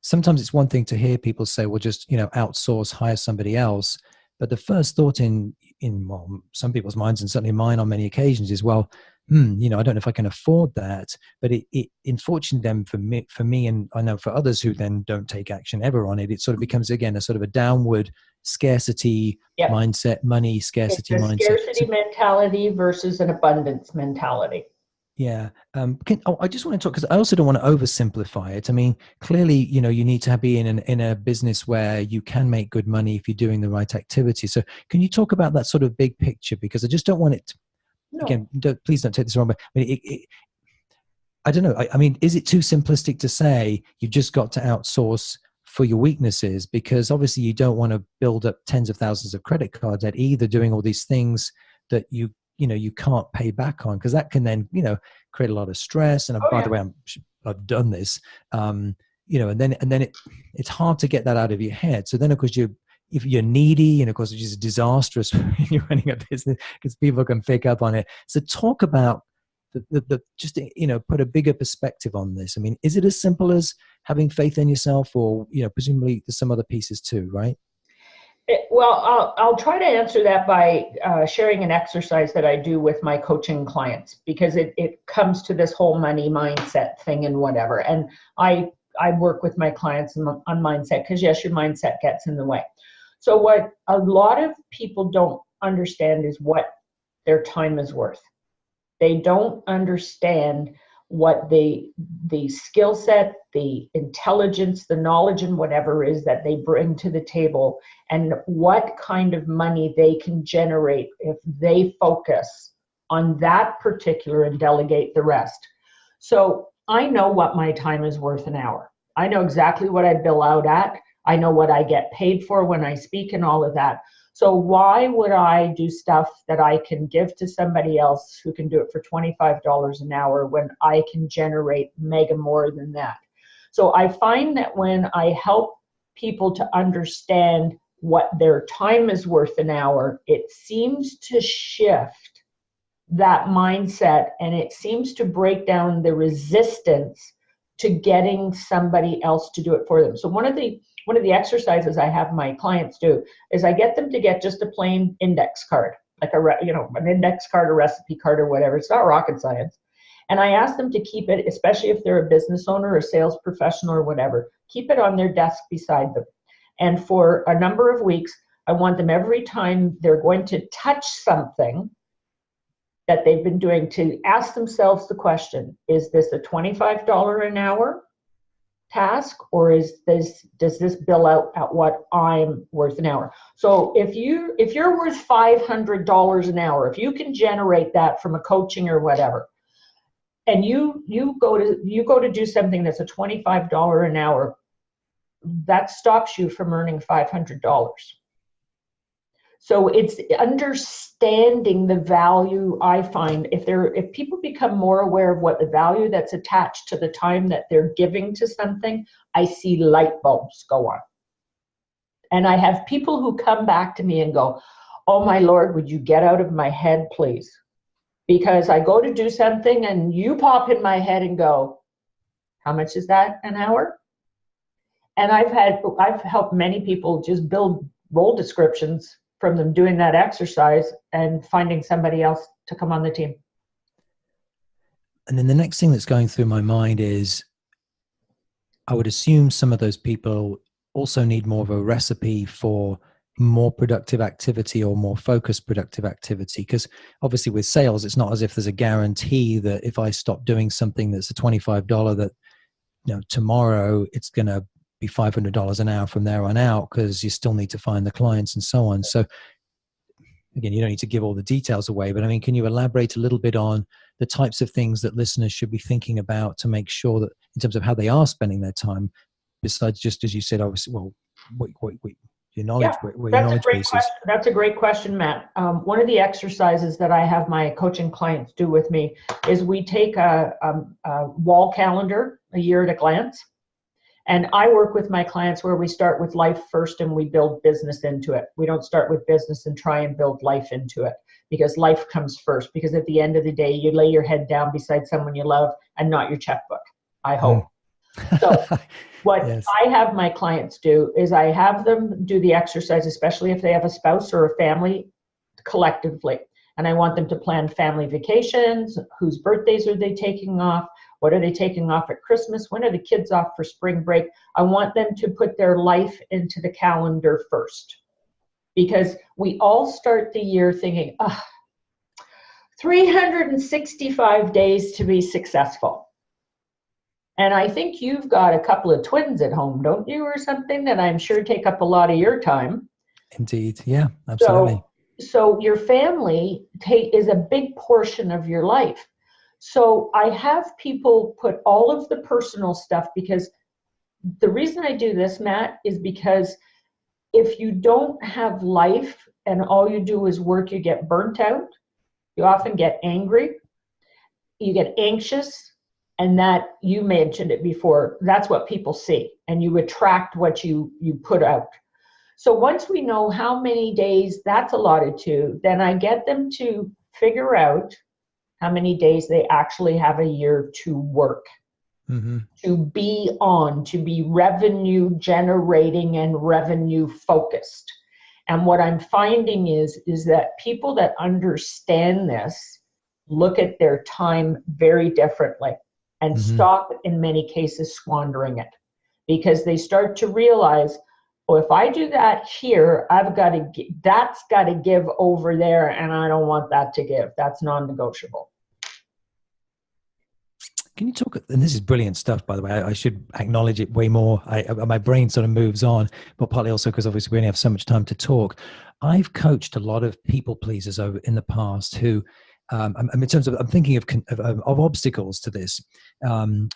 sometimes it's one thing to hear people say, well, just, outsource, hire somebody else. But the first thought in some people's minds, and certainly mine on many occasions, is, well, I don't know if I can afford that. But it unfortunately then for me, and I know for others who then don't take action ever on it, it sort of becomes, again, a sort of a downward scarcity mindset, money scarcity mindset. Scarcity mentality versus an abundance mentality. Yeah. I just want to talk, because I also don't want to oversimplify it. I mean, clearly, you need to be in a business where you can make good money if you're doing the right activity. So can you talk about that sort of big picture? Because I just don't want it to, again, please don't take this wrong, but I mean, I don't know. I mean, is it too simplistic to say you've just got to outsource for your weaknesses? Because obviously you don't want to build up tens of thousands of credit cards at either, doing all these things that you can't pay back on, because that can then, create a lot of stress. And by the way, I've done this, and then it's hard to get that out of your head. So then, of course, if you're needy, and of course, it's just disastrous when you're running a business, because people can pick up on it. So talk about just, put a bigger perspective on this. I mean, is it as simple as having faith in yourself, or, presumably there's some other pieces too, right? Well, I'll try to answer that by sharing an exercise that I do with my coaching clients, because it comes to this whole money mindset thing and whatever. And I work with my clients on mindset, because yes, your mindset gets in the way. So what a lot of people don't understand is what their time is worth. They don't understand what the skill set, the intelligence, the knowledge, and whatever is that they bring to the table, and what kind of money they can generate if they focus on that particular and delegate the rest. So I know what my time is worth an hour. I know exactly what I bill out at. I know what I get paid for when I speak and all of that. So why would I do stuff that I can give to somebody else who can do it for $25 an hour when I can generate mega more than that? So I find that when I help people to understand what their time is worth an hour, it seems to shift that mindset, and it seems to break down the resistance to getting somebody else to do it for them. So one of the exercises I have my clients do is I get them to get just a plain index card, like an index card, a recipe card, or whatever. It's not rocket science. And I ask them to keep it, especially if they're a business owner or a sales professional or whatever, keep it on their desk beside them. And for a number of weeks, I want them, every time they're going to touch something that they've been doing, to ask themselves the question, is this a $25 an hour task, or does this bill out at what I'm worth an hour? So if you're worth $500 an hour, if you can generate that from a coaching or whatever, and you go to do something that's a $25 an hour, that stops you from earning $500. So it's understanding the value. I find if people become more aware of what the value that's attached to the time that they're giving to something, I see light bulbs go on. And I have people who come back to me and go, oh my Lord, would you get out of my head, please? Because I go to do something and you pop in my head and go, how much is that an hour? And I've helped many people just build role descriptions from them doing that exercise and finding somebody else to come on the team. And then the next thing that's going through my mind is, I would assume some of those people also need more of a recipe for more productive activity or more focused productive activity. Because obviously with sales, it's not as if there's a guarantee that if I stop doing something that's a $25, that tomorrow it's going to be $500 an hour from there on out, because you still need to find the clients and so on. So again, you don't need to give all the details away, but I mean, can you elaborate a little bit on the types of things that listeners should be thinking about to make sure that in terms of how they are spending their time, besides just, as you said, obviously, well, your knowledge, where your knowledge base is? That's a great question, Matt. One of the exercises that I have my coaching clients do with me is we take a wall calendar, a year at a glance. And I work with my clients where we start with life first and we build business into it. We don't start with business and try and build life into it, because life comes first. Because at the end of the day, you lay your head down beside someone you love and not your checkbook, I hope. So what Yes. I have my clients do is I have them do the exercise, especially if they have a spouse or a family collectively. And I want them to plan family vacations. Whose birthdays are they taking off? What are they taking off at Christmas? When are the kids off for spring break? I want them to put their life into the calendar first. Because we all start the year thinking, 365 days to be successful. And I think you've got a couple of twins at home, don't you, or something, that I'm sure take up a lot of your time. Indeed. Yeah, absolutely. So your family is a big portion of your life. So I have people put all of the personal stuff, because the reason I do this, Matt, is because if you don't have life and all you do is work, you get burnt out. You often get angry. You get anxious. And that, you mentioned it before, that's what people see. And you attract what you put out. So once we know how many days that's allotted to, then I get them to figure out how many days they actually have a year to work, to be on, to be revenue generating and revenue focused. And what I'm finding is that people that understand this look at their time very differently and stop, in many cases, squandering it, because they start to realize, oh, if I do that here, that's got to give over there, and I don't want that to give. That's non-negotiable. Can you talk, and this is brilliant stuff, by the way, I should acknowledge it way more. My brain sort of moves on, but partly also because obviously we only have so much time to talk. I've coached a lot of people pleasers over in the past who, in terms of, I'm thinking of obstacles to this,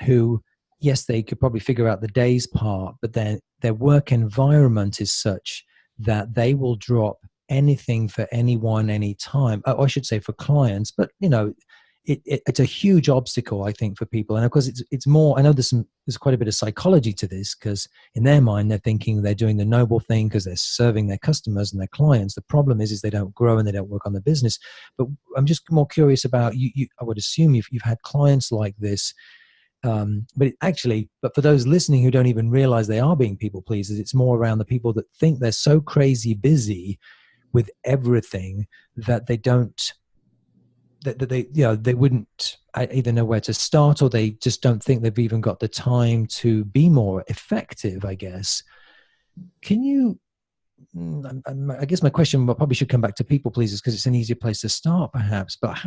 who, yes, they could probably figure out the days part, but then their work environment is such that they will drop anything for anyone, anytime. I should say for clients, but it's a huge obstacle, I think, for people. And of course, it's more, I know there's quite a bit of psychology to this, because in their mind, they're thinking they're doing the noble thing because they're serving their customers and their clients. The problem is they don't grow and they don't work on the business. But I'm just more curious about you. I would assume you've had clients like this. But for those listening who don't even realize they are being people pleasers, it's more around the people that think they're so crazy busy with everything that they don't, that they wouldn't either know where to start, or they just don't think they've even got the time to be more effective, I guess. Can you, I guess my question probably should come back to people pleasers, because it's an easier place to start perhaps, but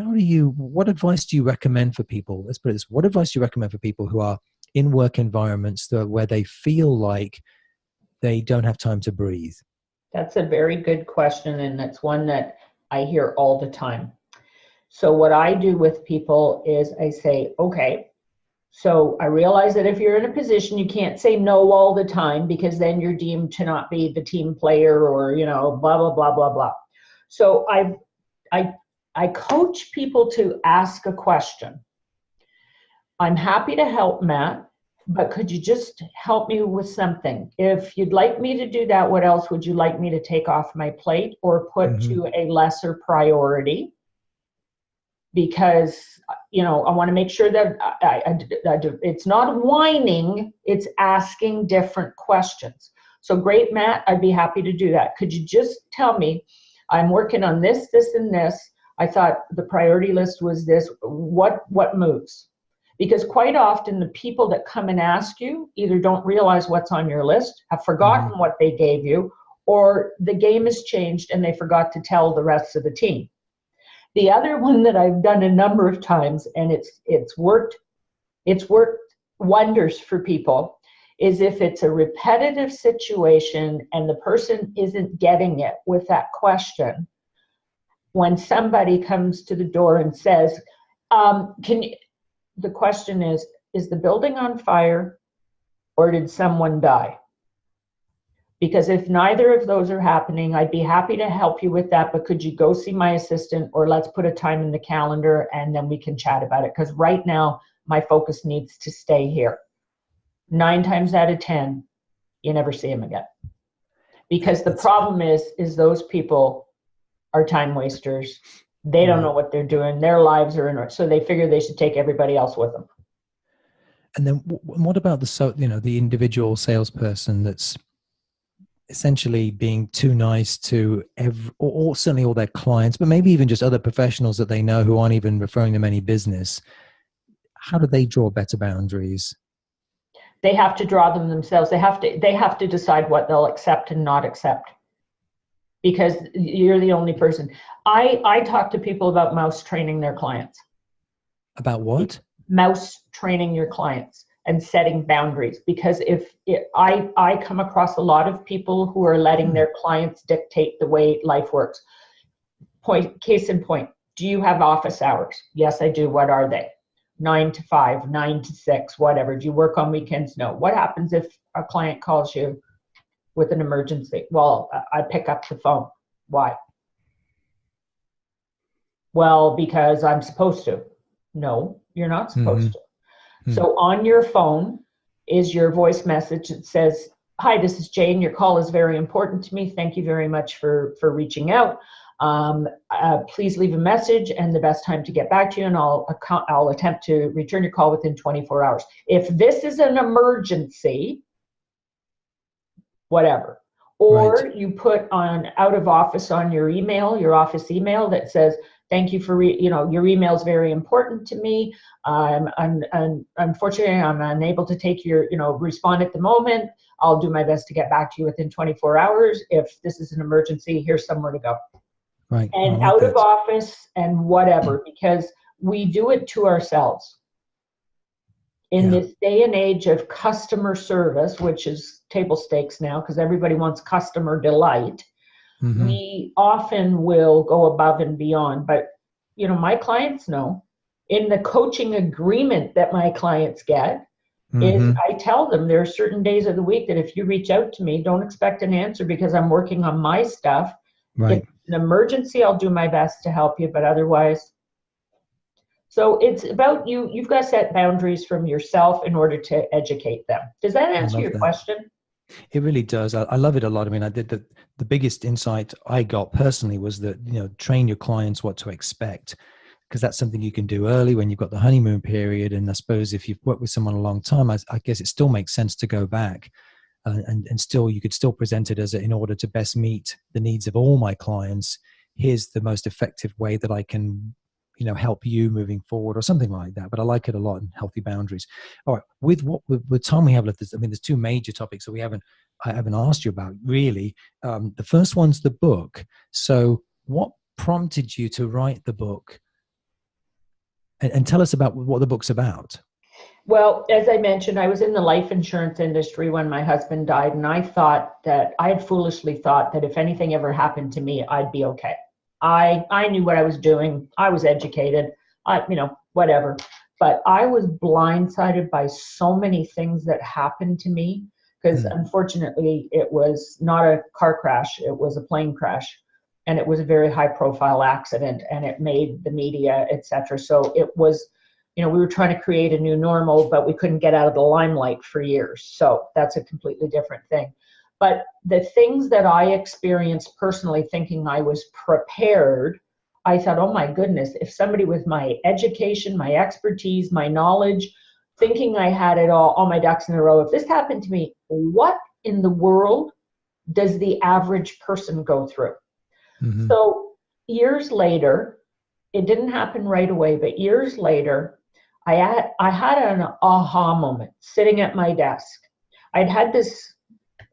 what advice do you recommend for people? Let's put it this, what advice do you recommend for people who are in work environments where they feel like they don't have time to breathe? That's a very good question, and it's one that I hear all the time. So what I do with people is I say, okay, so I realize that if you're in a position, you can't say no all the time, because then you're deemed to not be the team player, or, blah, blah, blah, blah, blah. So I coach people to ask a question. I'm happy to help, Matt, but could you just help me with something? If you'd like me to do that, what else would you like me to take off my plate or put to a lesser priority? Because, I want to make sure that it's not whining, it's asking different questions. So great, Matt, I'd be happy to do that. Could you just tell me, I'm working on this, this, and this. I thought the priority list was this. What moves? Because quite often the people that come and ask you either don't realize what's on your list, have forgotten what they gave you, or the game has changed and they forgot to tell the rest of the team. The other one that I've done a number of times, and it's worked wonders for people, is if it's a repetitive situation and the person isn't getting it with that question, when somebody comes to the door and says, the question is the building on fire or did someone die? Because if neither of those are happening, I'd be happy to help you with that, but could you go see my assistant, or let's put a time in the calendar and then we can chat about it. Because right now, my focus needs to stay here. 9 times out of 10, you never see them again. Because the problem is those people are time wasters. They don't know what they're doing. Their lives are in, so they figure they should take everybody else with them. And then what about the individual salesperson that's essentially being too nice to or certainly all their clients, but maybe even just other professionals that they know who aren't even referring them any business? How do they draw better boundaries? They have to draw them themselves. They have to decide what they'll accept and not accept, because you're the only person. I talk to people about mouse training their clients. About what? Mouse training your clients and setting boundaries, because I come across a lot of people who are letting their clients dictate the way life works. Case in point, do you have office hours? Yes, I do. What are they? 9 to 5, 9 to 6, whatever. Do you work on weekends? No. What happens if a client calls you with an emergency? Well, I pick up the phone. Why? Well, because I'm supposed to. No, you're not supposed to. So on your phone is your voice message that says, "Hi, this is Jane. Your call is very important to me. Thank you very much for reaching out. Please leave a message and the best time to get back to you, and I'll attempt to return your call within 24 hours. If this is an emergency," whatever. Or you put on out of office on your email, your office email, that says, "Thank you for, your email is very important to me. Unfortunately, I'm unable to take your, respond at the moment. I'll do my best to get back to you within 24 hours. If this is an emergency, here's somewhere to go." Right. And out of office and whatever, because we do it to ourselves. In this day and age of customer service, which is table stakes now because everybody wants customer delight, we often will go above and beyond. But, my clients know, in the coaching agreement that my clients get, is I tell them there are certain days of the week that if you reach out to me, don't expect an answer because I'm working on my stuff. Right. If it's an emergency, I'll do my best to help you, but otherwise. So it's about you've got to set boundaries from yourself in order to educate them. Does that answer your question? It really does. I love it a lot. I mean, I did the biggest insight I got personally was that, train your clients what to expect, because that's something you can do early when you've got the honeymoon period. And I suppose if you've worked with someone a long time, I guess it still makes sense to go back and still, you could still present it as in order to best meet the needs of all my clients. Here's the most effective way that I can help you moving forward, or something like that. But I like it a lot, and healthy boundaries. All right, with time we have left, there's 2 major topics that I haven't asked you about really. The first one's the book. So what prompted you to write the book, and tell us about what the book's about? Well, as I mentioned, I was in the life insurance industry when my husband died, and I had foolishly thought that if anything ever happened to me, I'd be okay. I knew what I was doing. I was educated. Whatever. But I was blindsided by so many things that happened to me because unfortunately it was not a car crash, it was a plane crash. And it was a very high profile accident and it made the media, etc. So it was, we were trying to create a new normal, but we couldn't get out of the limelight for years. So that's a completely different thing. But the things that I experienced personally, thinking I was prepared, I thought, oh my goodness, if somebody with my education, my expertise, my knowledge, thinking I had it all my ducks in a row, if this happened to me, what in the world does the average person go through? So years later, it didn't happen right away, but years later, I had an aha moment sitting at my desk. I'd had this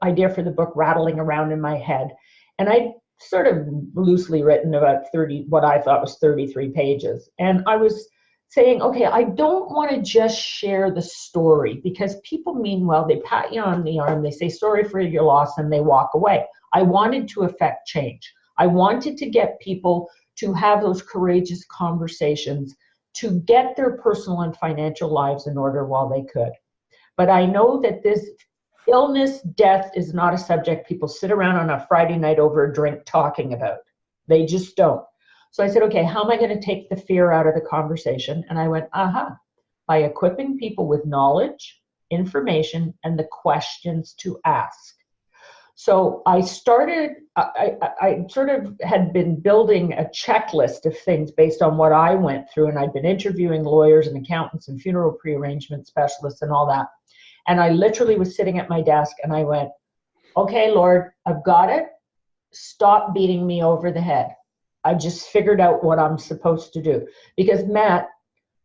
idea for the book rattling around in my head, and I'd sort of loosely written about what I thought was 33 pages. And I was saying, okay, I don't want to just share the story because people mean well, they pat you on the arm, they say sorry for your loss, and they walk away. I wanted to affect change. I wanted to get people to have those courageous conversations, to get their personal and financial lives in order while they could. But I know that this illness, death is not a subject people sit around on a Friday night over a drink talking about. They just don't. So I said, okay, how am I going to take the fear out of the conversation? And I went, by equipping people with knowledge, information, and the questions to ask. So I started, I sort of had been building a checklist of things based on what I went through, and I'd been interviewing lawyers and accountants and funeral prearrangement specialists and all that. And I literally was sitting at my desk and I went, okay, Lord, I've got it. Stop beating me over the head. I just figured out what I'm supposed to do. Because Matt,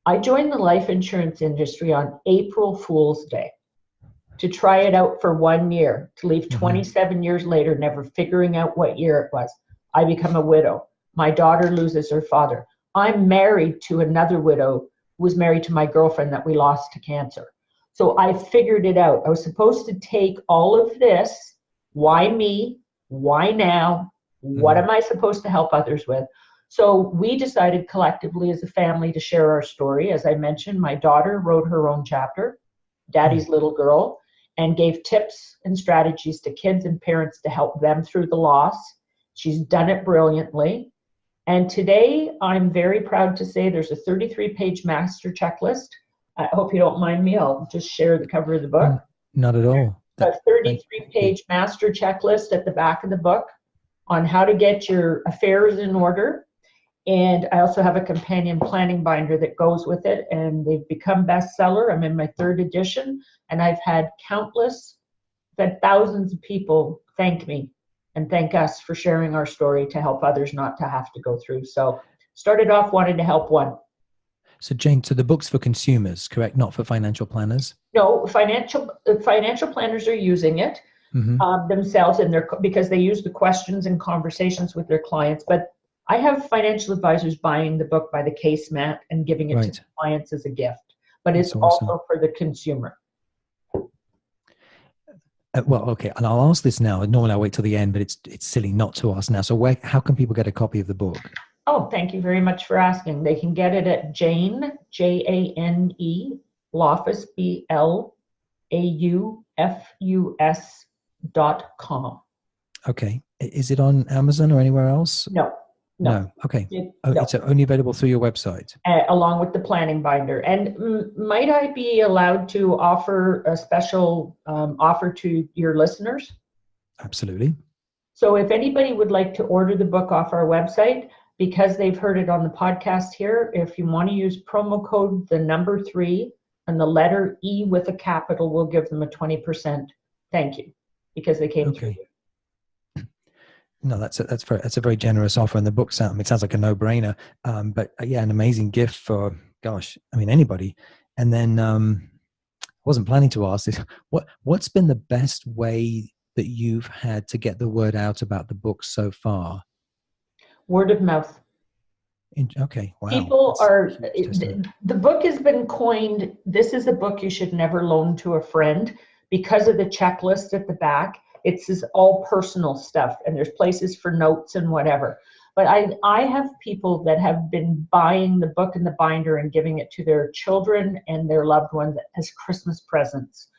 I joined the life insurance industry on April Fool's Day to try it out for 1 year, to leave 27 years later, never figuring out what year it was. I become a widow. My daughter loses her father. I'm married to another widow who was married to my girlfriend that we lost to cancer. So I figured it out. I was supposed to take all of this, why me, why now, what am I supposed to help others with? So we decided collectively as a family to share our story. As I mentioned, my daughter wrote her own chapter, Daddy's Little Girl, and gave tips and strategies to kids and parents to help them through the loss. She's done it brilliantly. And today, I'm very proud to say there's a 33-page master checklist. I hope you don't mind me. I'll just share the cover of the book. Not at all. A 33-page master checklist at the back of the book on how to get your affairs in order. And I also have a companion planning binder that goes with it, and they've become bestseller. I'm in my 3rd edition, and I've had thousands of people thank me and thank us for sharing our story to help others not to have to go through. So started off wanting to help one. So Jane, so the book's for consumers, correct? Not for financial planners? No, financial planners are using it themselves because they use the questions and conversations with their clients. But I have financial advisors buying the book by the case, Matt, and giving it to clients as a gift. But it's also for the consumer. Well, okay, and I'll ask this now. Normally I wait till the end, but it's silly not to ask now. So how can people get a copy of the book? Oh, thank you very much for asking. They can get it at Jane, Jane, Blaufus, BLAUFUS.com. Okay. Is it on Amazon or anywhere else? No. Okay. It's only available through your website. Along with the planning binder. And might I be allowed to offer a special offer to your listeners? Absolutely. So if anybody would like to order the book off our website, because they've heard it on the podcast here, if you want to use promo code the number 3 and the letter E with a capital, we'll give them a 20% thank you because they came through. No, that's a very generous offer, and the book sounds like a no-brainer. But yeah, an amazing gift for anybody. And then I wasn't planning to ask this. What's been the best way that you've had to get the word out about the book so far? Word of mouth. Okay, wow. People That's are, huge testament. the book has been coined, this is a book you should never loan to a friend because of the checklist at the back. It's this all personal stuff, and there's places for notes and whatever. But I have people that have been buying the book and the binder and giving it to their children and their loved ones as Christmas presents.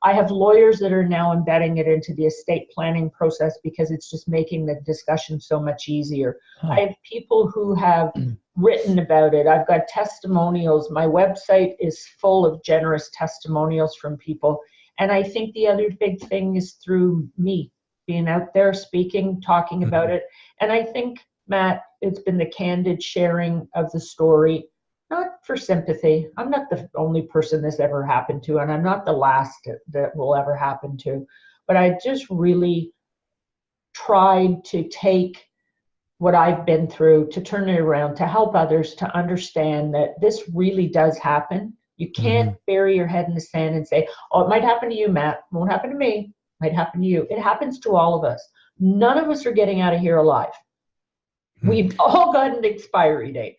I have lawyers that are now embedding it into the estate planning process because it's just making the discussion so much easier. Huh. I have people who have written about it. I've got testimonials. My website is full of generous testimonials from people. And I think the other big thing is through me being out there speaking, talking about it. And I think, Matt, it's been the candid sharing of the story, not for sympathy. I'm not the only person this ever happened to, and I'm not the last that will ever happen to. But I just really tried to take what I've been through, to turn it around, to help others to understand that this really does happen. You can't bury your head in the sand and say, oh, it might happen to you, Matt. It won't happen to me. It might happen to you. It happens to all of us. None of us are getting out of here alive. We've all got an expiry date.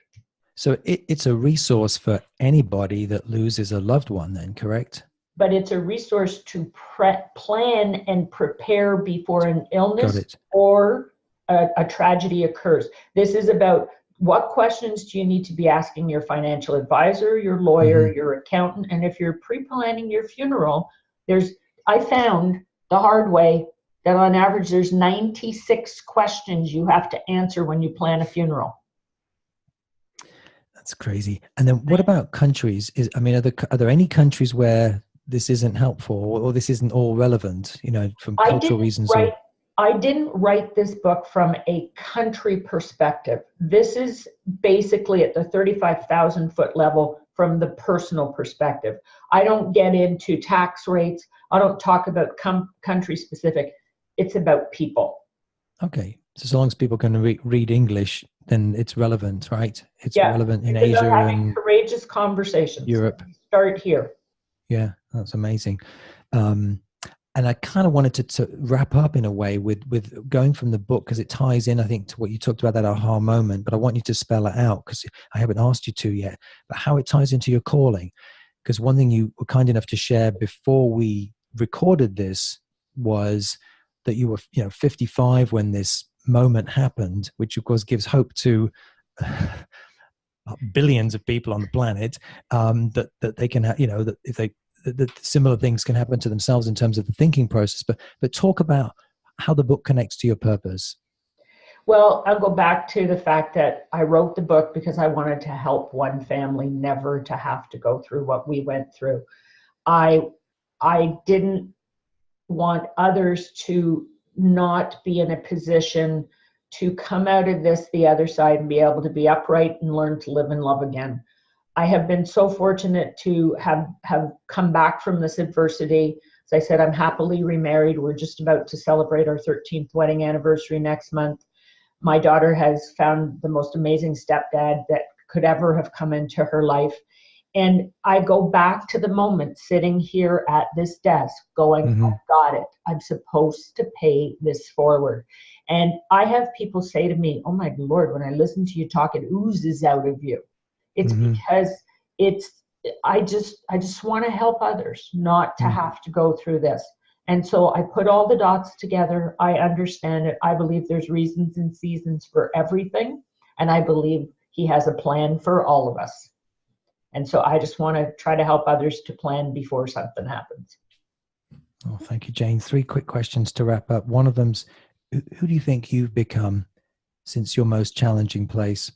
So it's a resource for anybody that loses a loved one then, correct? But it's a resource to plan and prepare before an illness or a tragedy occurs. This is about what questions do you need to be asking your financial advisor, your lawyer, your accountant, and if you're pre-planning your funeral, I found the hard way that on average there's 96 questions you have to answer when you plan a funeral. That's crazy. And then what about countries? Are there any countries where this isn't helpful or this isn't all relevant, from cultural reasons? I didn't write this book from a country perspective. This is basically at the 35,000 foot level from the personal perspective. I don't get into tax rates. I don't talk about country specific. It's about people. Okay. So long as people can read English, then it's relevant, right? It's relevant in Asia I'm having and courageous conversations. Europe. Start here. Yeah, that's amazing. And I kind of wanted to wrap up in a way with going from the book, because it ties in, I think, to what you talked about, that aha moment. But I want you to spell it out, because I haven't asked you to yet, but how it ties into your calling. Because one thing you were kind enough to share before we recorded this was that you were 55 when this moment happened, which of course gives hope to billions of people on the planet, that they can that if they that similar things can happen to themselves in terms of the thinking process. But talk about how the book connects to your purpose. Well, I'll go back to the fact that I wrote the book because I wanted to help one family never to have to go through what we went through. I didn't want others to not be in a position to come out of this the other side and be able to be upright and learn to live and love again. I have been so fortunate to have come back from this adversity. As I said, I'm happily remarried. We're just about to celebrate our 13th wedding anniversary next month. My daughter has found the most amazing stepdad that could ever have come into her life. And I go back to the moment sitting here at this desk going, I've got it. I'm supposed to pay this forward. And I have people say to me, oh my Lord, when I listen to you talk, it oozes out of you. It's because I just want to help others not to have to go through this. And so I put all the dots together. I understand it. I believe there's reasons and seasons for everything. And I believe he has a plan for all of us. And so I just want to try to help others to plan before something happens. Oh, thank you, Jane. 3 quick questions to wrap up. One of them's, who do you think you've become since your most challenging place?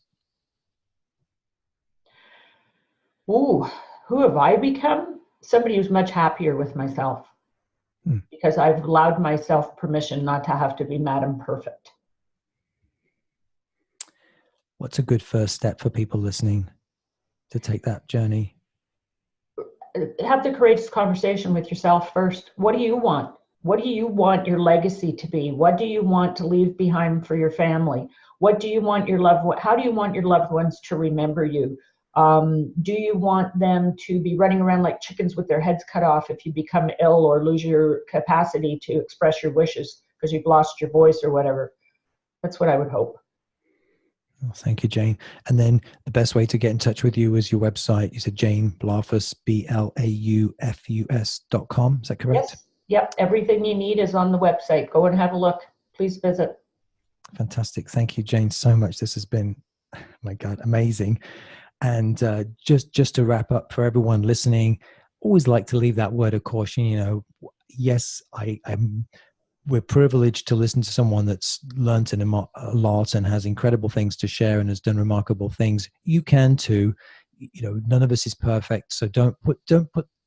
Ooh, who have I become? Somebody who's much happier with myself, because I've allowed myself permission not to have to be Madam Perfect. What's a good first step for people listening to take that journey? Have the courageous conversation with yourself first. What do you want? What do you want your legacy to be? What do you want to leave behind for your family? What do you want your how do you want your loved ones to remember you? Do you want them to be running around like chickens with their heads cut off if you become ill or lose your capacity to express your wishes because you've lost your voice or whatever? That's what I would hope. Well, thank you, Jane. And then the best way to get in touch with you is your website. You said Jane Blaufus, Blaufus.com. Is that correct? Yes. Yep. Everything you need is on the website. Go and have a look. Please visit. Fantastic. Thank you, Jane, so much. This has been, my God, amazing. And just to wrap up for everyone listening, always like to leave that word of caution. You know, yes, we're privileged to listen to someone that's learned a lot and has incredible things to share and has done remarkable things. You can too. You know, none of us is perfect, so don't put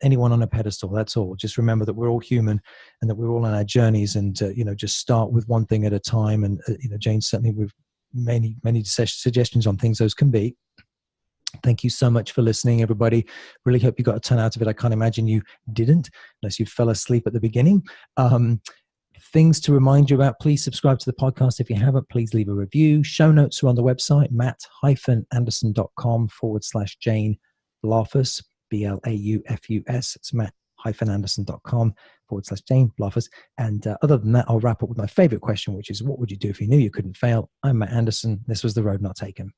anyone on a pedestal. That's all. Just remember that we're all human and that we're all on our journeys, and you know, just start with one thing at a time. And you know, Jane, certainly with many suggestions on things those can be. Thank you so much for listening, everybody. Really hope you got a ton out of it. I can't imagine you didn't, unless you fell asleep at the beginning. Things to remind you about: please subscribe to the podcast. If you haven't, please leave a review. Show notes are on the website, matt-anderson.com/Jane Blaufus, Blaufus. It's matt-anderson.com/Jane Blaufus. And other than that, I'll wrap up with my favorite question, which is, what would you do if you knew you couldn't fail? I'm Matt Anderson. This was The Road Not Taken.